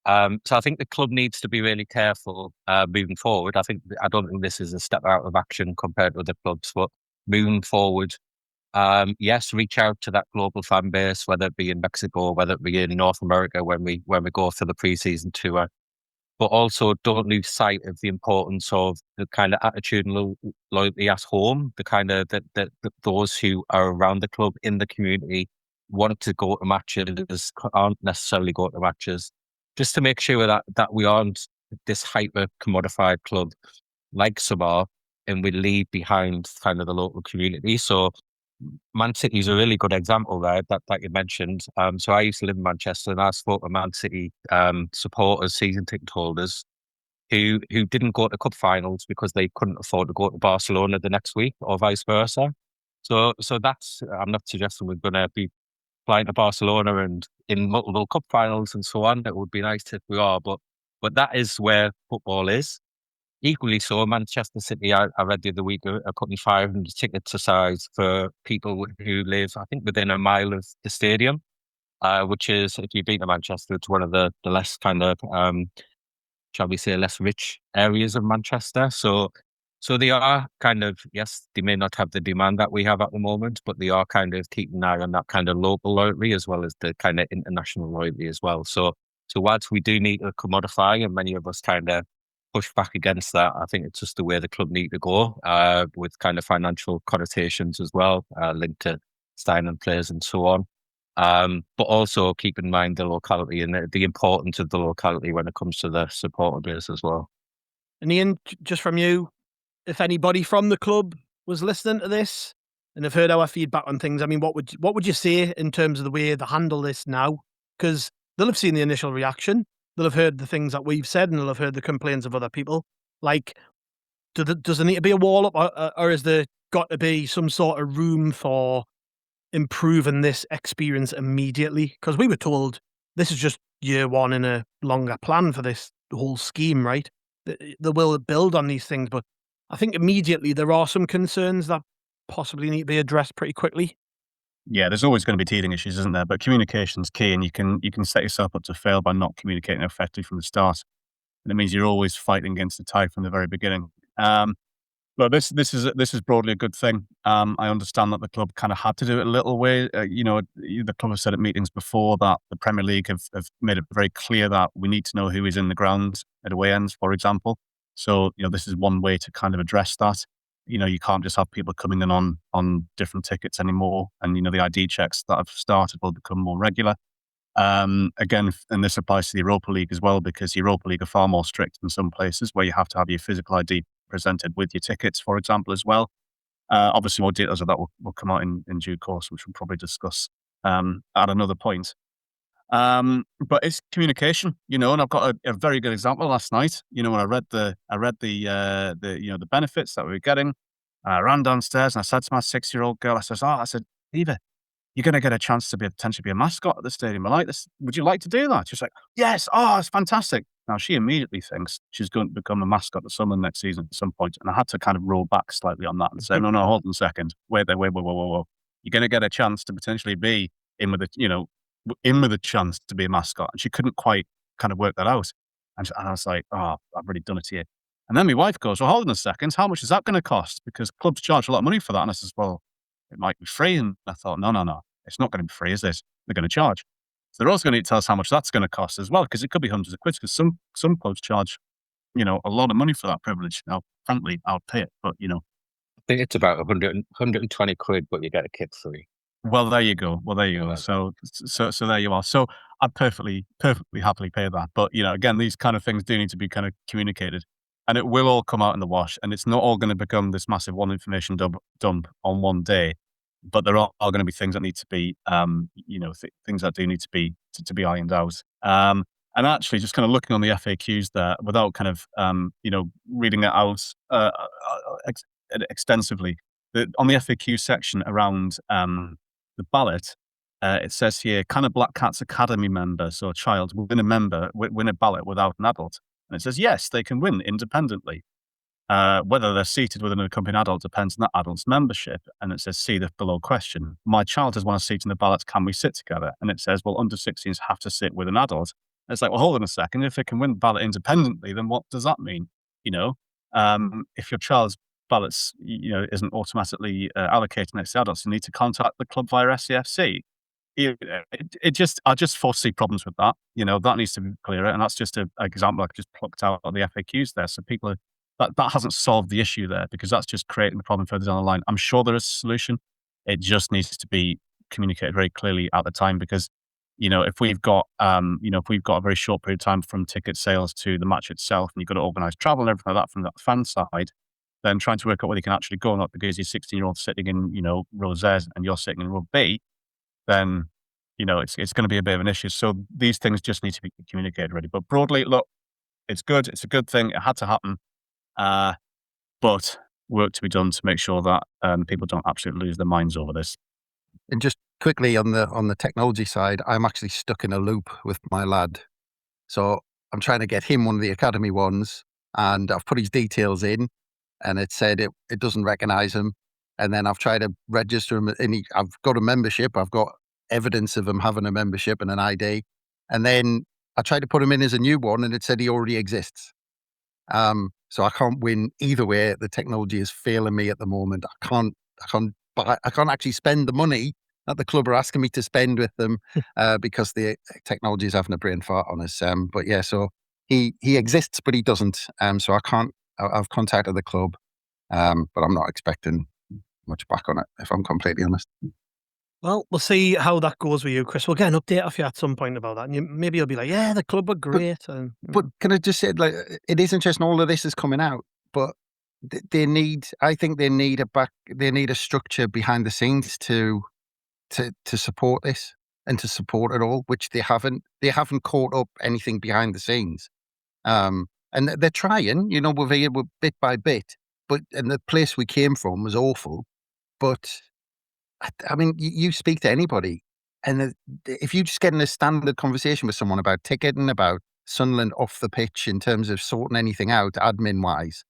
So I think the club needs to be really careful moving forward. I don't think this is a step out of action compared to other clubs, but moving forward, yes, reach out to that global fan base, whether it be in Mexico, whether it be in North America when we go for the pre-season tour, but also don't lose sight of the importance of the kind of attitudinal loyalty at home, the kind of that those who are around the club in the community want to go to matches, aren't necessarily going to matches, just to make sure that we aren't this hyper commodified club like some are, and we leave behind kind of the local community. So Man City is a really good example there that you mentioned. So I used to live in Manchester, and I spoke to Man City supporters, season ticket holders, who didn't go to cup finals because they couldn't afford to go to Barcelona the next week, or vice versa. So that's, I'm not suggesting we're going to be flying to Barcelona and in multiple cup finals and so on. It would be nice if we are, but that is where football is. Equally so, Manchester City, I read the other week, are cutting 500 tickets aside for people who live, I think, within a mile of the stadium, which is, if you've been to Manchester, it's one of the less kind of, shall we say, less rich areas of Manchester. So they are kind of, yes, they may not have the demand that we have at the moment, but they are kind of keeping an eye on that kind of local loyalty as well as the kind of international loyalty as well. So whilst we do need to commodify, and many of us kind of push back against that, I think it's just the way the club need to go, with kind of financial connotations as well, linked to signing players and so on. But also keep in mind the locality and the importance of the locality when it comes to the supporter base as well. And Ian, just from you, if anybody from the club was listening to this and have heard our feedback on things, I mean, what would you say in terms of the way they handle this now? Because they'll have seen the initial reaction, they'll have heard the things that we've said, and they'll have heard the complaints of other people. Like, does there need to be a wall up, or is there got to be some sort of room for improving this experience immediately? Because we were told this is just year one in a longer plan for this whole scheme, right? They will build on these things, but I think immediately there are some concerns that possibly need to be addressed pretty quickly. Yeah, there's always going to be teething issues, isn't there? But communication's key, and you can set yourself up to fail by not communicating effectively from the start. And it means you're always fighting against the tide from the very beginning. But this is broadly a good thing. I understand that the club kind of had to do it a little way. The club have said at meetings before that the Premier League have made it very clear that we need to know who is in the ground at away ends, for example. So this is one way to kind of address that. You can't just have people coming in on different tickets anymore, and the ID checks that have started will become more regular. Again, and this applies to the Europa League as well, because the Europa League are far more strict in some places where you have to have your physical ID presented with your tickets, for example, as well. Obviously, more details of that will come out in due course, which we'll probably discuss at another point. But it's communication, and I've got a very good example last night. When I read the benefits that we were getting, I ran downstairs and I said to my 6-year-old girl, I said, Eva, you're going to get a chance to potentially be a mascot at the stadium. I like this. Would you like to do that? She's like, yes. Oh, it's fantastic. Now she immediately thinks she's going to become a mascot at Sunderland next season at some point. And I had to kind of roll back slightly on that and say, no, hold on a second. Wait. Whoa. You're going to get a chance to potentially be in with a chance to be a mascot. And she couldn't quite kind of work that out. And I was like, oh, I've already done it here. And then my wife goes, well, hold on a second. How much is that going to cost? Because clubs charge a lot of money for that. And I says, well, it might be free. And I thought, no. It's not going to be free, is it? They're going to charge. So they're also going to tell us how much that's going to cost as well, because it could be hundreds of quid, because some clubs charge, a lot of money for that privilege. Now, frankly, I'll pay it, but, I think it's about 120 quid, but you get a kit free. Well, there you go. So there you are. So I'd perfectly happily pay that. But, again, these kind of things do need to be kind of communicated, and it will all come out in the wash, and it's not all going to become this massive one information dump on one day. But there are going to be things that need to be, things that do need to be ironed out. And actually, just kind of looking on the FAQs there, without kind of, reading it out extensively, on the FAQ section around the ballot, it says here, can a Black Cats Academy member, so a child, win a ballot without an adult? And it says, yes, they can win independently. Whether they're seated with an accompanying adult depends on that adult's membership. And it says, see the below question. My child has won a seat in the ballot. Can we sit together? And it says, well, under 16s have to sit with an adult. And it's like, well, hold on a second. If they can win the ballot independently, then what does that mean? If your child's ballots, isn't automatically allocated next to adults, you need to contact the club via SCFC. I just foresee problems with that. That needs to be clearer. And that's just an example I just plucked out of the FAQs there. So people that hasn't solved the issue there, because that's just creating the problem further down the line. I'm sure there is a solution. It just needs to be communicated very clearly at the time, because, if we've got a very short period of time from ticket sales to the match itself, and you've got to organise travel and everything like that from that fan side, then trying to work out whether you can actually go or not, because your 16-year-old sitting in, row Z and you're sitting in row B, then, it's going to be a bit of an issue. So these things just need to be communicated already. But broadly, look, it's good. It's a good thing. It had to happen. But work to be done to make sure that people don't absolutely lose their minds over this. And just quickly on the technology side, I'm actually stuck in a loop with my lad. So I'm trying to get him one of the academy ones, and I've put his details in, and it said it doesn't recognize him. And then I've tried to register him, and I've got a membership. I've got evidence of him having a membership and an ID. And then I tried to put him in as a new one, and it said he already exists. So I can't win either way. The technology is failing me at the moment. I can't actually spend the money that the club are asking me to spend with them because the technology is having a brain fart on us. But yeah, so he exists, but he doesn't. So I can't. I've contacted the club, but I'm not expecting much back on it, if I'm completely honest. Well, we'll see how that goes with you, Chris. We'll get an update off you at some point about that. And maybe you'll be like, yeah, the club were great. But can I just say, it is interesting, all of this is coming out, but I think they need a structure behind the scenes to support this and to support it all, which they haven't caught up anything behind the scenes. And they're trying, we're bit by bit, and the place we came from was awful. But I mean, you speak to anybody, and if you just get in a standard conversation with someone about ticketing, about Sunderland off the pitch in terms of sorting anything out admin-wise,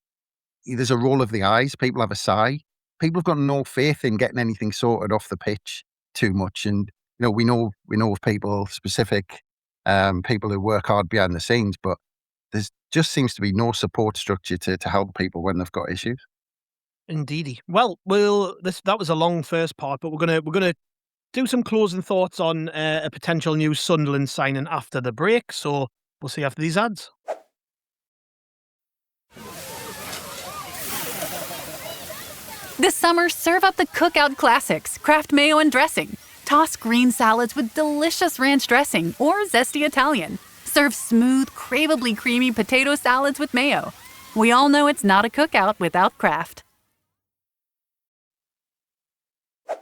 there's a roll of the eyes. People have a sigh. People have got no faith in getting anything sorted off the pitch too much. And, we know of people, specific people who work hard behind the scenes, but there just seems to be no support structure to help people when they've got issues. Indeedy. Well, that was a long first part, but we're gonna do some closing thoughts on a potential new Sunderland signing after the break. So we'll see after these ads. This summer, serve up the cookout classics, Kraft mayo and dressing. Toss green salads with delicious ranch dressing or zesty Italian. Serve smooth, craveably creamy potato salads with mayo. We all know it's not a cookout without Kraft.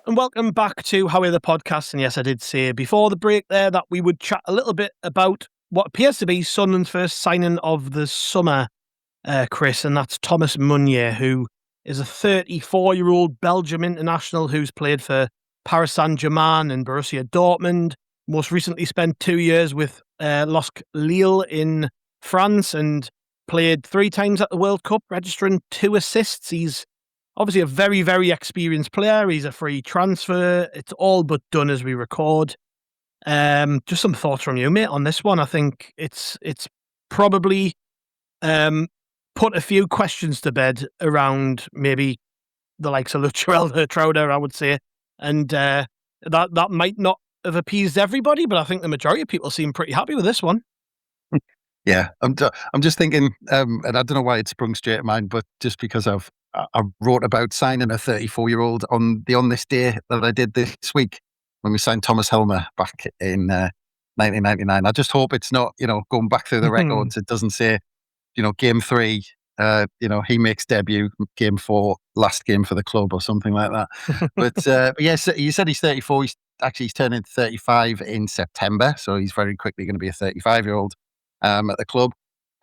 And welcome back to How Are the Podcast. And yes, I did say before the break there that we would chat a little bit about what appears to be Sunderland's first signing of the summer, Chris, and that's Thomas Meunier, who is a 34-year-old Belgium international who's played for Paris Saint-Germain and Borussia Dortmund. Most recently spent 2 years with LOSC Lille in France and played 3 times at the World Cup, registering 2 assists. He's obviously a very, very experienced player. He's a free transfer. It's all but done as we record. Just some thoughts from you, mate, on this one. I think it's probably put a few questions to bed around maybe the likes of Luchel Trauder, I would say. And that might not have appeased everybody, but I think the majority of people seem pretty happy with this one. Yeah, I'm just thinking, and I don't know why it sprung straight to mind, but just because I've I wrote about signing a 34-year-old on this day that I did this week when we signed Thomas Helmer back in 1999. I just hope it's not, going back through the records. It doesn't say, game 3, he makes debut, game 4, last game for the club or something like that. But yes, you said he's 34. He's turning 35 in September, so he's very quickly going to be a 35-year-old at the club.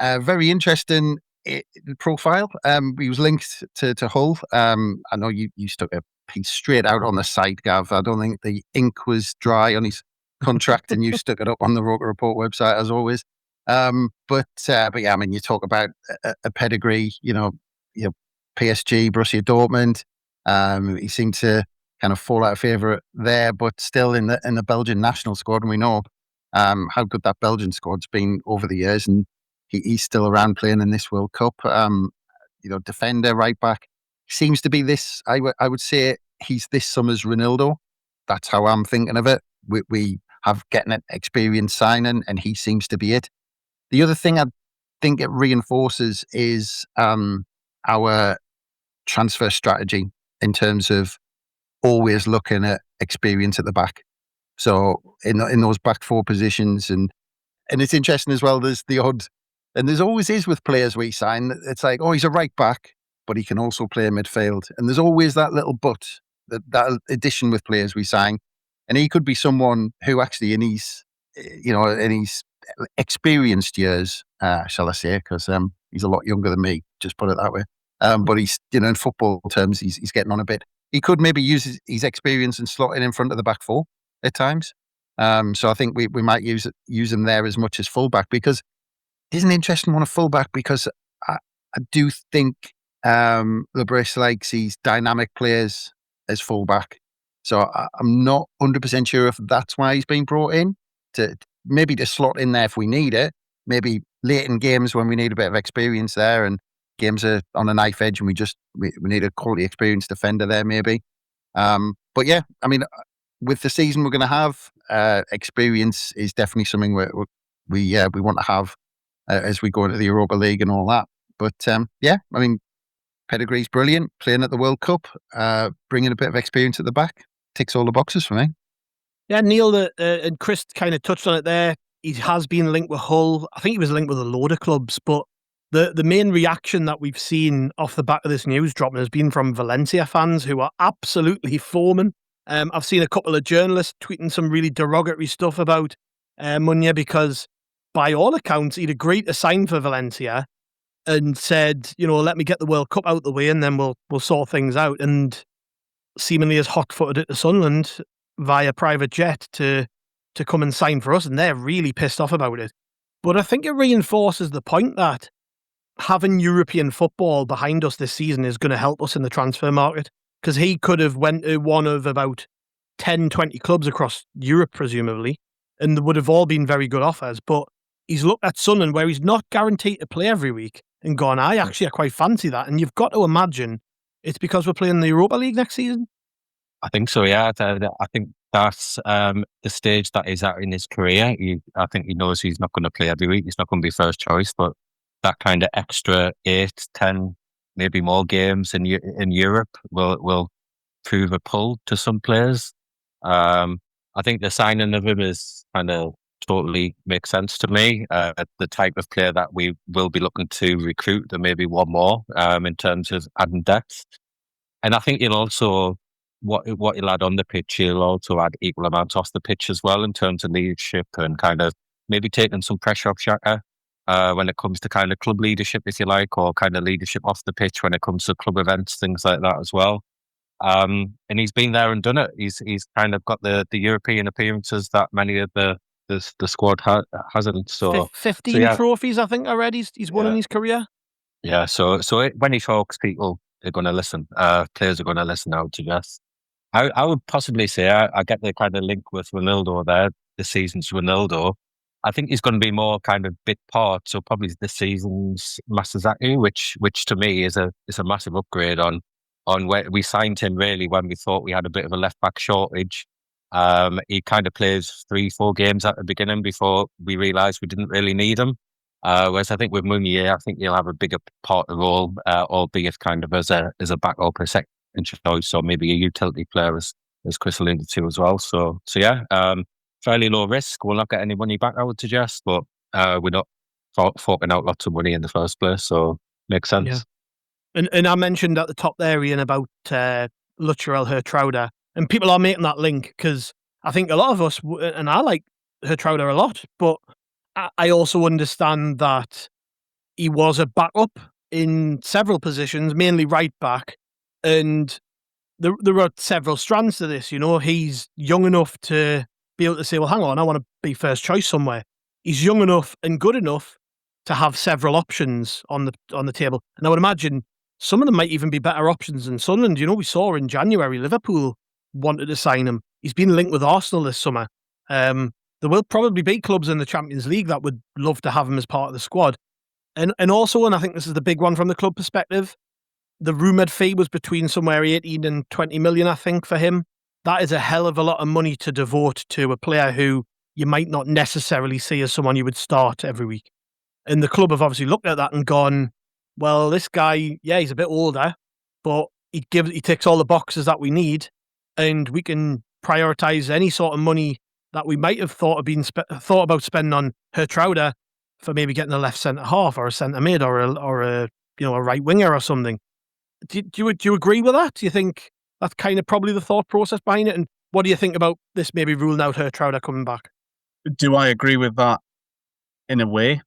Very interesting profile. He was linked to Hull. I know you stuck a piece straight out on the site, Gav. I don't think the ink was dry on his contract, and you stuck it up on the Roker Report website as always. But yeah, I mean, you talk about a pedigree. PSG, Borussia Dortmund. He seemed to kind of fall out of favour there, but still in the Belgian national squad, and we know how good that Belgian squad's been over the years, and he's still around playing in this World Cup. Defender, right back, seems to be this. I would say he's this summer's Ronaldo. That's how I'm thinking of it. We have getting an experienced signing, and he seems to be it. The other thing I think it reinforces is our transfer strategy in terms of always looking at experience at the back. So in those back 4 positions, and it's interesting as well. There's the odd, and there's always is with players we sign. It's like, oh, he's a right back, but he can also play midfield. And there's always that little but, that addition with players we sign. And he could be someone who actually in his experienced years, shall I say, because he's a lot younger than me, just put it that way. But he's, in football terms, he's getting on a bit. He could maybe use his experience and slot in front of the back 4 at times. So I think we might use him there as much as fullback, because he's an interesting one of fullback, because I do think Lebris likes these dynamic players as fullback. So I'm not 100% sure if that's why he's been brought in, to maybe to slot in there if we need it, maybe late in games when we need a bit of experience there, and games are on a knife edge and we need a quality experienced defender there maybe. But yeah, I mean, with the season we're going to have, experience is definitely something we want to have as we go into the Europa League and all that. But yeah, I mean, pedigree's brilliant, playing at the World Cup, bringing a bit of experience at the back, ticks all the boxes for me. Yeah, Neil and Chris kind of touched on it there. He has been linked with Hull. I think he was linked with a load of clubs, but the main reaction that we've seen off the back of this news dropping has been from Valencia fans, who are absolutely foaming. I've seen a couple of journalists tweeting some really derogatory stuff about Meunier, because by all accounts he'd agreed to sign for Valencia and said, let me get the World Cup out the way and then we'll sort things out, and seemingly is hot-footed it to Sunderland via private jet to come and sign for us, and they're really pissed off about it. But I think it reinforces the point that having European football behind us this season is going to help us in the transfer market, because he could have went to one of about 10, 20 clubs across Europe, presumably, and they would have all been very good offers. But he's looked at Sunderland, where he's not guaranteed to play every week, and gone, I quite fancy that. And you've got to imagine it's because we're playing the Europa League next season. I think so, yeah. I think that's the stage that he's at in his career. I think he knows he's not going to play every week. He's not going to be first choice, but that kind of extra 8, 10, maybe more games in Europe will prove a pull to some players. I think the signing of him is kind of totally makes sense to me. The type of player that we will be looking to recruit, there may be one more in terms of adding depth. And I think he'll also, what he'll add on the pitch, he'll also add equal amounts off the pitch as well, in terms of leadership and kind of maybe taking some pressure off Xhaka when it comes to kind of club leadership, if you like, or kind of leadership off the pitch when it comes to club events, things like that as well. And he's been there and done it. He's kind of got the European appearances that many of the squad hasn't. So 15 trophies, I think, already he's won in his career. Yeah, so when he talks, people are going to listen. Players are going to listen out to Jess. I would possibly say I get the kind of link with Ronaldo there, the season's Ronaldo. I think he's going to be more kind of bit part, so probably the season's Masazaki, which to me is a massive upgrade on where we signed him really when we thought we had a bit of a left back shortage. He kind of plays 3-4 games at the beginning before we realised we didn't really need him. Whereas I think with Meunier, I think he'll have a bigger part of the role, albeit kind of as a backup or a second choice, or maybe a utility player, as Chris alluded to as well. So yeah, fairly low risk. We'll not get any money back, I would suggest, but we're not forking out lots of money in the first place, so makes sense. Yeah. And I mentioned at the top there, Ian, about Luttrell Hertrauder, and people are making that link because I think a lot of us, and I like Hertrauder a lot, but I also understand that he was a backup in several positions, mainly right back, and there are several strands to this. He's young enough to be able to say, well, hang on, I want to be first choice somewhere. He's young enough and good enough to have several options on the table. And I would imagine some of them might even be better options than Sunderland. We saw in January, Liverpool wanted to sign him. He's been linked with Arsenal this summer. There will probably be clubs in the Champions League that would love to have him as part of the squad. And also, and I think this is the big one from the club perspective, the rumoured fee was between somewhere 18 and 20 million, I think, for him. That is a hell of a lot of money to devote to a player who you might not necessarily see as someone you would start every week. And the club have obviously looked at that and gone, well, this guy, yeah, he's a bit older, but he ticks all the boxes that we need, and we can prioritise any sort of money that we might have thought about spending on Hertrauder for maybe getting a left centre half or a centre mid or a right winger or something. Do you agree with that? Do you think that's kind of probably the thought process behind it? And what do you think about this maybe ruling out Hertrauder coming back? Do I agree with that in a way?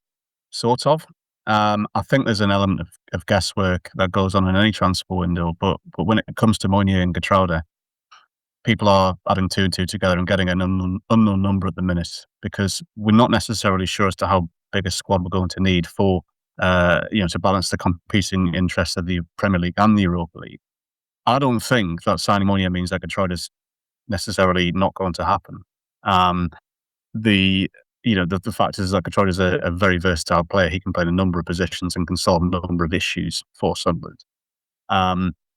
Sort of. I think there's an element of guesswork that goes on in any transfer window, but when it comes to Meunier and Hertrauder, people are adding 2 and 2 together and getting an unknown number at the minute, because we're not necessarily sure as to how big a squad we're going to need for to balance the competing interests of the Premier League and the Europa League. I don't think that signing Meunier means that Hertrauder's necessarily not going to happen. The fact is that Hertrauder is a very versatile player. He can play in a number of positions and can solve a number of issues for Sunderland.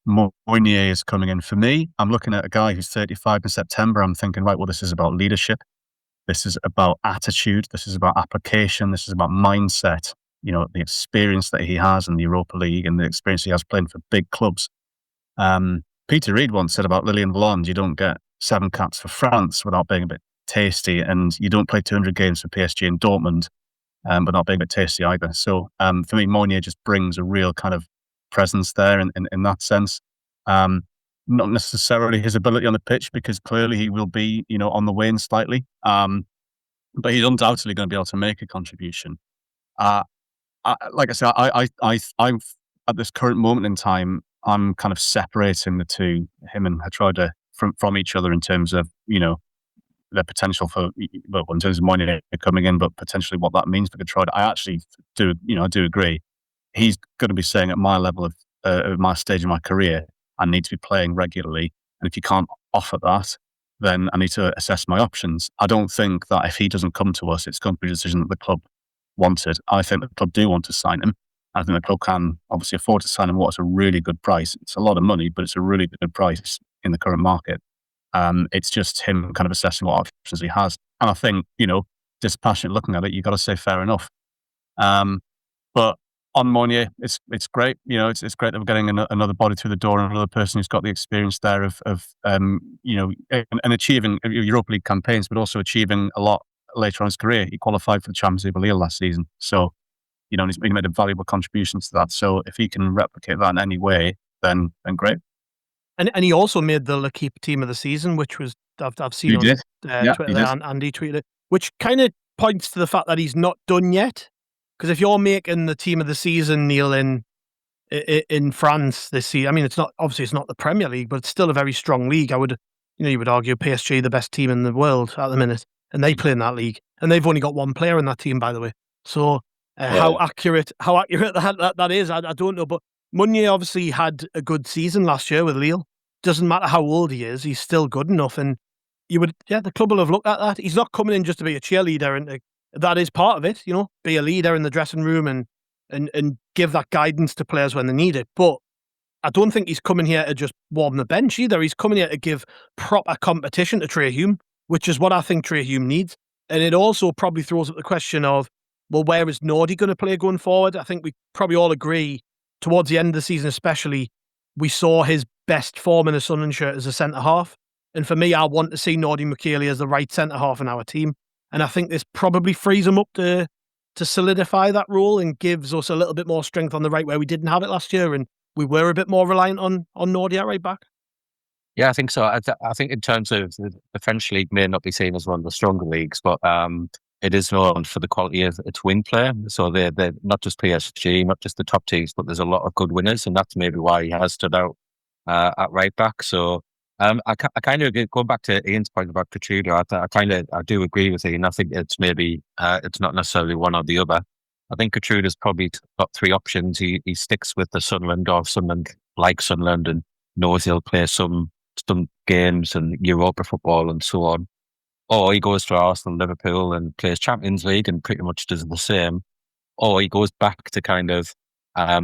Meunier is coming in for me. I'm looking at a guy who's 35 in September. I'm thinking, right, well, this is about leadership. This is about attitude. This is about application. This is about mindset. The experience that he has in the Europa League and the experience he has playing for big clubs. Peter Reid once said about Lilian Valande, you don't get 7 caps for France without being a bit tasty, and you don't play 200 games for PSG and Dortmund, but not being a bit tasty either. So for me, Meunier just brings a real kind of presence there in that sense. Not necessarily his ability on the pitch, because clearly he will be, on the wane slightly. But he's undoubtedly going to be able to make a contribution. Like I said, I've at this current moment in time, I'm kind of separating the two, him and Hertrauder, from each other in terms of, their potential for, in terms of Meunier coming in, but potentially what that means for Hertrauder. I actually do, I do agree. He's going to be saying at my level of my stage of my career, I need to be playing regularly. And if you can't offer that, then I need to assess my options. I don't think that if he doesn't come to us, it's going to be a decision that the club wanted. I think the club do want to sign him. I think the club can obviously afford to sign him. What's a really good price? It's a lot of money, but it's a really good price in the current market. It's just him kind of assessing what options he has. And I think, dispassionate looking at it, you've got to say fair enough. But on Meunier, it's great. It's great that we're getting another body through the door and another person who's got the experience there of and achieving Europa League campaigns, but also achieving a lot later on in his career. He qualified for the Champions League with Lille last season. So, he made a valuable contribution to that. So if he can replicate that in any way, then great. And he also made the L'Équipe team of the season, which was I've seen He on did. Twitter there, and Andy tweeted it, which kind of points to the fact that he's not done yet. Because if you're making the team of the season, Neil, in France this season, it's not the Premier League, but it's still a very strong league. You would argue PSG the best team in the world at the minute, and they play in that league, and they've only got one player in that team, by the way. So how accurate that is, I don't know. But Meunier obviously had a good season last year with Lille. Doesn't matter how old he is, he's still good enough, and the club will have looked at that. He's not coming in just to be a cheerleader, and that is part of it. Be a leader in the dressing room and give that guidance to players when they need it. But I don't think he's coming here to just warm the bench either. He's coming here to give proper competition to Trey Hume, which is what I think Trey Hume needs. And it also probably throws up the question of, well, where is Nordy going to play going forward? I think we probably all agree towards the end of the season, especially, we saw his best form in a Sunderland shirt as a centre half. And for me, I want to see Nordy McKeely as the right centre half in our team. And I think this probably frees him up to solidify that role and gives us a little bit more strength on the right where we didn't have it last year. And we were a bit more reliant on Nordy at right back. Yeah, I think so. I think in terms of the French league may not be seen as one of the stronger leagues, but it is known for the quality of its wing play. So they're not just PSG, not just the top teams, but there's a lot of good winners, and that's maybe why he has stood out at right back. So I kind of agree, going back to Ian's point about Coutinho, I do agree with Ian. I think it's maybe it's not necessarily one or the other. I think Coutinho's probably got three options. He sticks with the Sunderland, or Sunderland like Sunderland, and knows he'll play some games and Europa football and so on. Or he goes to Arsenal, Liverpool and plays Champions League and pretty much does the same. Or he goes back to kind of, I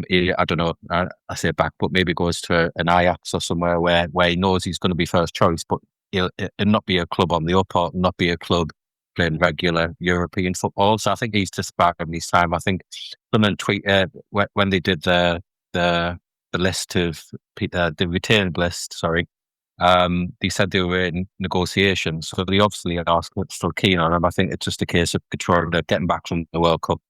don't know, I say back, but maybe goes to an Ajax or somewhere where he knows he's going to be first choice, but it'll not be a club on the up, or not be a club playing regular European football. So I think he's just back in his time. I think someone tweeted when they did the list of the retained list, sorry. They said they were in negotiations, so they obviously are still keen on him. I think it's just a case of controlling getting back from the World Cup.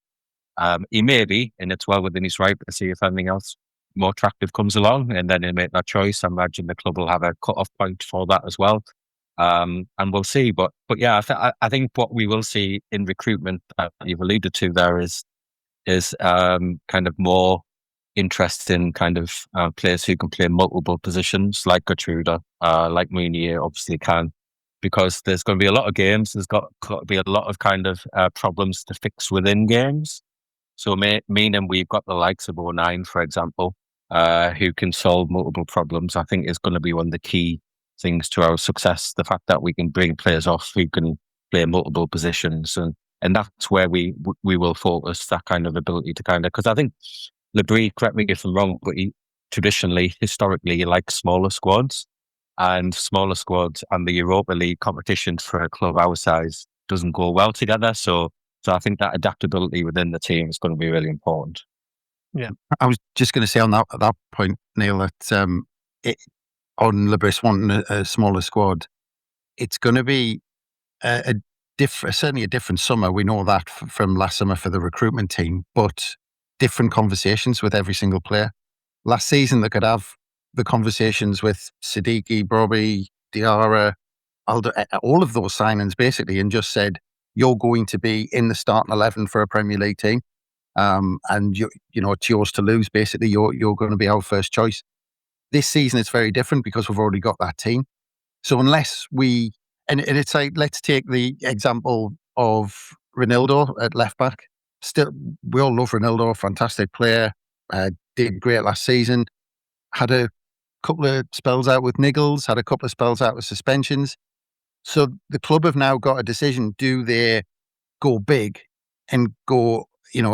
He may be, and it's well within his right to see if anything else more attractive comes along, and then he'll make that choice. I imagine the club will have a cut-off point for that as well, and we'll see. But yeah, I think what we will see in recruitment that you've alluded to there is kind of more interest in kind of players who can play multiple positions, like Gertrude, like Meunier obviously can, because there's going to be a lot of games. There's got to be a lot of kind of problems to fix within games. So meaning we've got the likes of 09, for example, who can solve multiple problems. I think is going to be one of the key things to our success. The fact that we can bring players off who can play multiple positions, and that's where we will focus, that kind of ability to kind of, because I think Labrie, correct me if I'm wrong, but historically, he likes smaller squads, and the Europa League competition for a club our size doesn't go well together. So I think that adaptability within the team is going to be really important. Yeah, I was just going to say on that point, Neil, that on Labrie wanting a smaller squad, it's going to be certainly a different summer. We know that from last summer for the recruitment team, but different conversations with every single player. Last season, they could have the conversations with Siddiqui, Brobbey, Diarra, Aldo, all of those signings basically, and just said, you're going to be in the starting 11 for a Premier League team. And it's yours to lose. Basically, you're going to be our first choice. This season, it's very different because we've already got that team. So unless and it's like, let's take the example of Ronaldo at left back. Still, we all love Ronaldo, fantastic player, did great last season, had a couple of spells out with niggles, had a couple of spells out with suspensions. So the club have now got a decision: do they go big and go,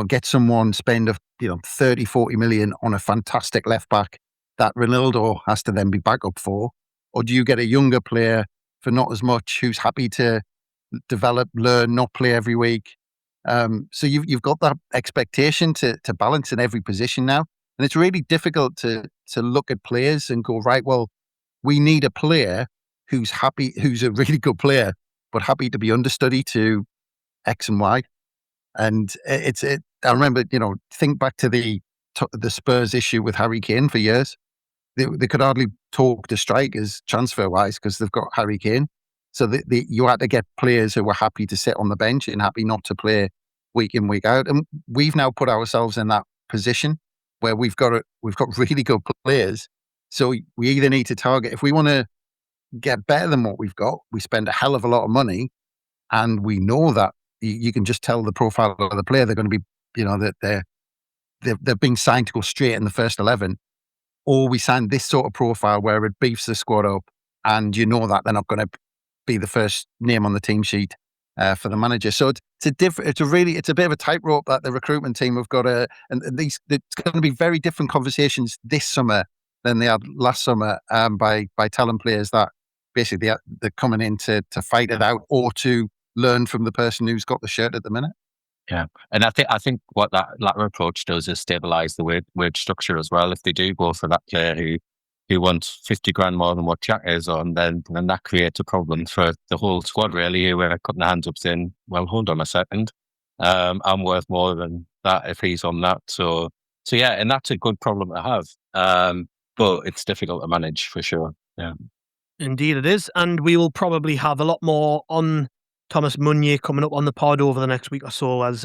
get someone, spend 30, 40 million on a fantastic left back that Ronaldo has to then be back up for? Or do you get a younger player for not as much, who's happy to develop, learn, not play every week? So you've got that expectation to balance in every position now. And it's really difficult to look at players and go, right, well, we need a player who's happy, who's a really good player, but happy to be understudy to X and Y. And I remember, think back to the Spurs issue with Harry Kane for years. They could hardly talk to strikers transfer-wise because they've got Harry Kane. So you had to get players who were happy to sit on the bench and happy not to play week in, week out. And we've now put ourselves in that position where we've got really good players. So we either need to target, if we want to get better than what we've got, we spend a hell of a lot of money, and we know that you can just tell the profile of the player. They're going to be, that they're being signed to go straight in the first 11, or we sign this sort of profile where it beefs the squad up, and that they're not going to be the first name on the team sheet for the manager. So it's a bit of a tightrope that the recruitment team have got and it's going to be very different conversations this summer than they had last summer, by telling players that basically they're coming in to fight it out or to learn from the person who's got the shirt at the minute. Yeah, and I think what that latter approach does is stabilise the wage structure as well. If they do go for that player who wants 50 grand more than what Jack is on, then that creates a problem for the whole squad. Really, who are putting their hands up saying, "Well, hold on a second, I'm worth more than that if he's on that." So yeah, and that's a good problem to have. But it's difficult to manage for sure. Yeah. Indeed it is. And we will probably have a lot more on Thomas Meunier coming up on the pod over the next week or so as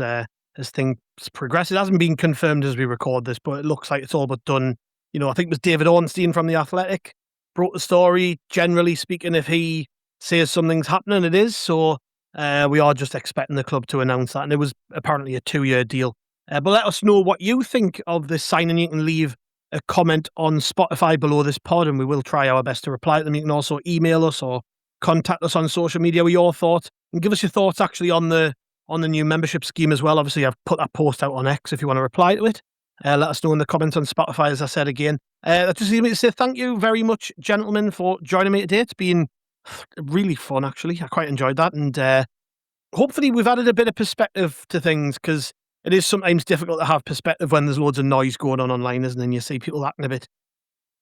things progress. It hasn't been confirmed as we record this, but it looks like it's all but done. You know, I think it was David Ornstein from The Athletic broke the story. Generally speaking, if he says something's happening, it is. So we are just expecting the club to announce that. And it was apparently a 2-year deal. But let us know what you think of this signing. You can leave a comment on Spotify below this pod, and we will try our best to reply to them. You can also email us or contact us on social media with your thoughts, and give us your thoughts actually on the new membership scheme as well. Obviously, I've put that post out on X if you want to reply to it. Let us know in the comments on Spotify, as I said again. That just leaves me to say thank you very much, gentlemen, for joining me today. It's been really fun, actually. I quite enjoyed that, and hopefully we've added a bit of perspective to things, because it is sometimes difficult to have perspective when there's loads of noise going on online, isn't it? And you see people acting a bit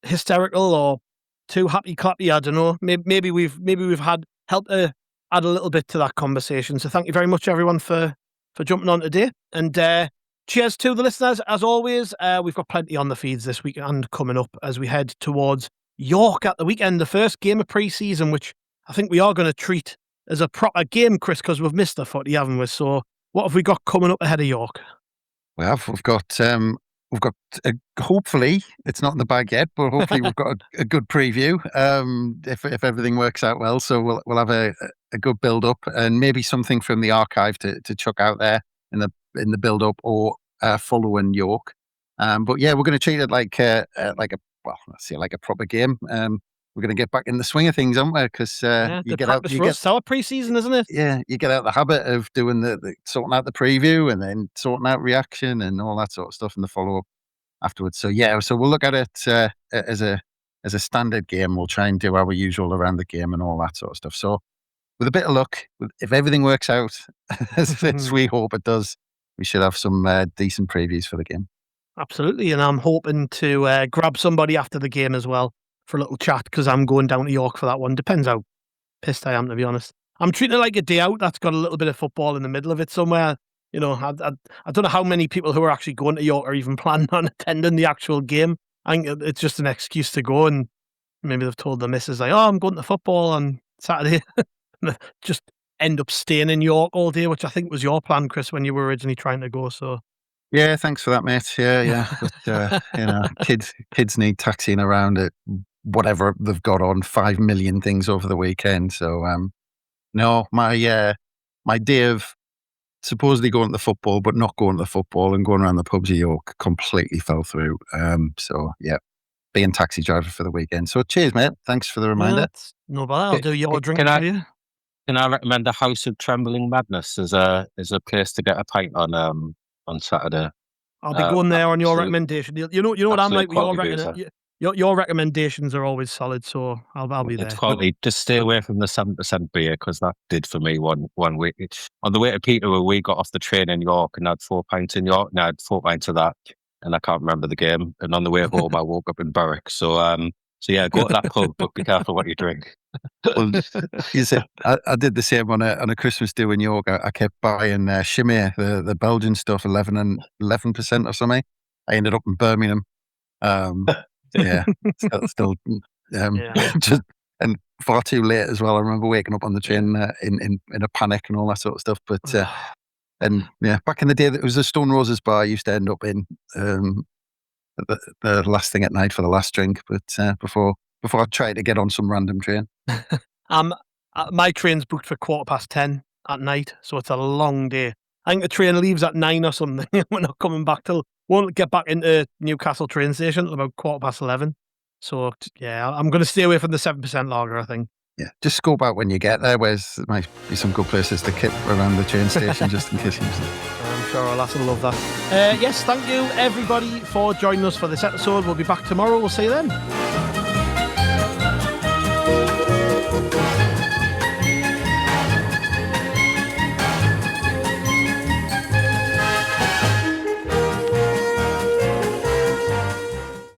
hysterical or too happy clappy. I don't know. Maybe we've had helped to add a little bit to that conversation. So thank you very much, everyone, for jumping on today. And cheers to the listeners. As always, we've got plenty on the feeds this week and coming up as we head towards York at the weekend, the first game of pre-season, which I think we are going to treat as a proper game, Chris, because we've missed the footy, haven't we? So what have we got coming up ahead of York? We've got hopefully it's not in the bag yet, but hopefully we've got a good preview if everything works out well. So we'll have a good build up and maybe something from the archive to chuck out there in the build up or following York. But yeah, we're going to treat it like a proper game. We're going to get back in the swing of things, aren't we? Because you get out. It's our pre-season, isn't it? Yeah, you get out the habit of doing the sorting out the preview and then sorting out reaction and all that sort of stuff in the follow-up afterwards. So yeah, so we'll look at it as a standard game. We'll try and do our usual around the game and all that sort of stuff. So with a bit of luck, if everything works out as we hope it does, we should have some decent previews for the game. Absolutely, and I'm hoping to grab somebody after the game as well for a little chat, because I'm going down to York for that one. Depends how pissed I am, to be honest. I'm treating it like a day out that's got a little bit of football in the middle of it somewhere. You know, I don't know how many people who are actually going to York are even planning on attending the actual game. I think it's just an excuse to go, and maybe they've told the missus, like, oh, I'm going to football on Saturday. Just end up staying in York all day, which I think was your plan, Chris, when you were originally trying to go. So yeah, thanks for that, mate. Yeah. But, you know, kids need taxiing around at whatever they've got on 5 million things over the weekend. So no, my day of supposedly going to the football but not going to the football and going around the pubs of York completely fell through. So yeah, being taxi driver for the weekend. So cheers, mate. Thanks for the reminder. No bother. I'll do your drink for you. Can I recommend the House of Trembling Madness as a place to get a pint on Saturday? I'll be going there on your recommendation. You know what I'm like with your recommendations are always solid, so I'll be there. It's quality. Just stay away from the 7% beer, because that did for me one week. On the way to Peterborough, we got off the train in York and had 4 pints in York, and I had 4 pints of that, and I can't remember the game. And on the way home, I woke up in Berwick. So yeah, go to that pub, but be careful what you drink. Well, you said I did the same on a Christmas do in York. I kept buying Chimay, the Belgian stuff, 11% or something. I ended up in Birmingham. Yeah, still just, and far too late as well. I remember waking up on the train in a panic and all that sort of stuff. But and yeah, back in the day, it was a Stone Roses bar I used to end up in the last thing at night for the last drink. But before I tried to get on some random train. My train's booked for 10:15 at night, so it's a long day. I think the train leaves at 9 or something. We're not coming back won't get back into Newcastle train station till about 11:15. So yeah, I'm going to stay away from the 7% lager, I think. Yeah, just scope out when you get there. There might be some good places to kip around the train station just in case you miss it. I'm sure our lads will love that. Yes, thank you everybody for joining us for this episode. We'll be back tomorrow. We'll see you then.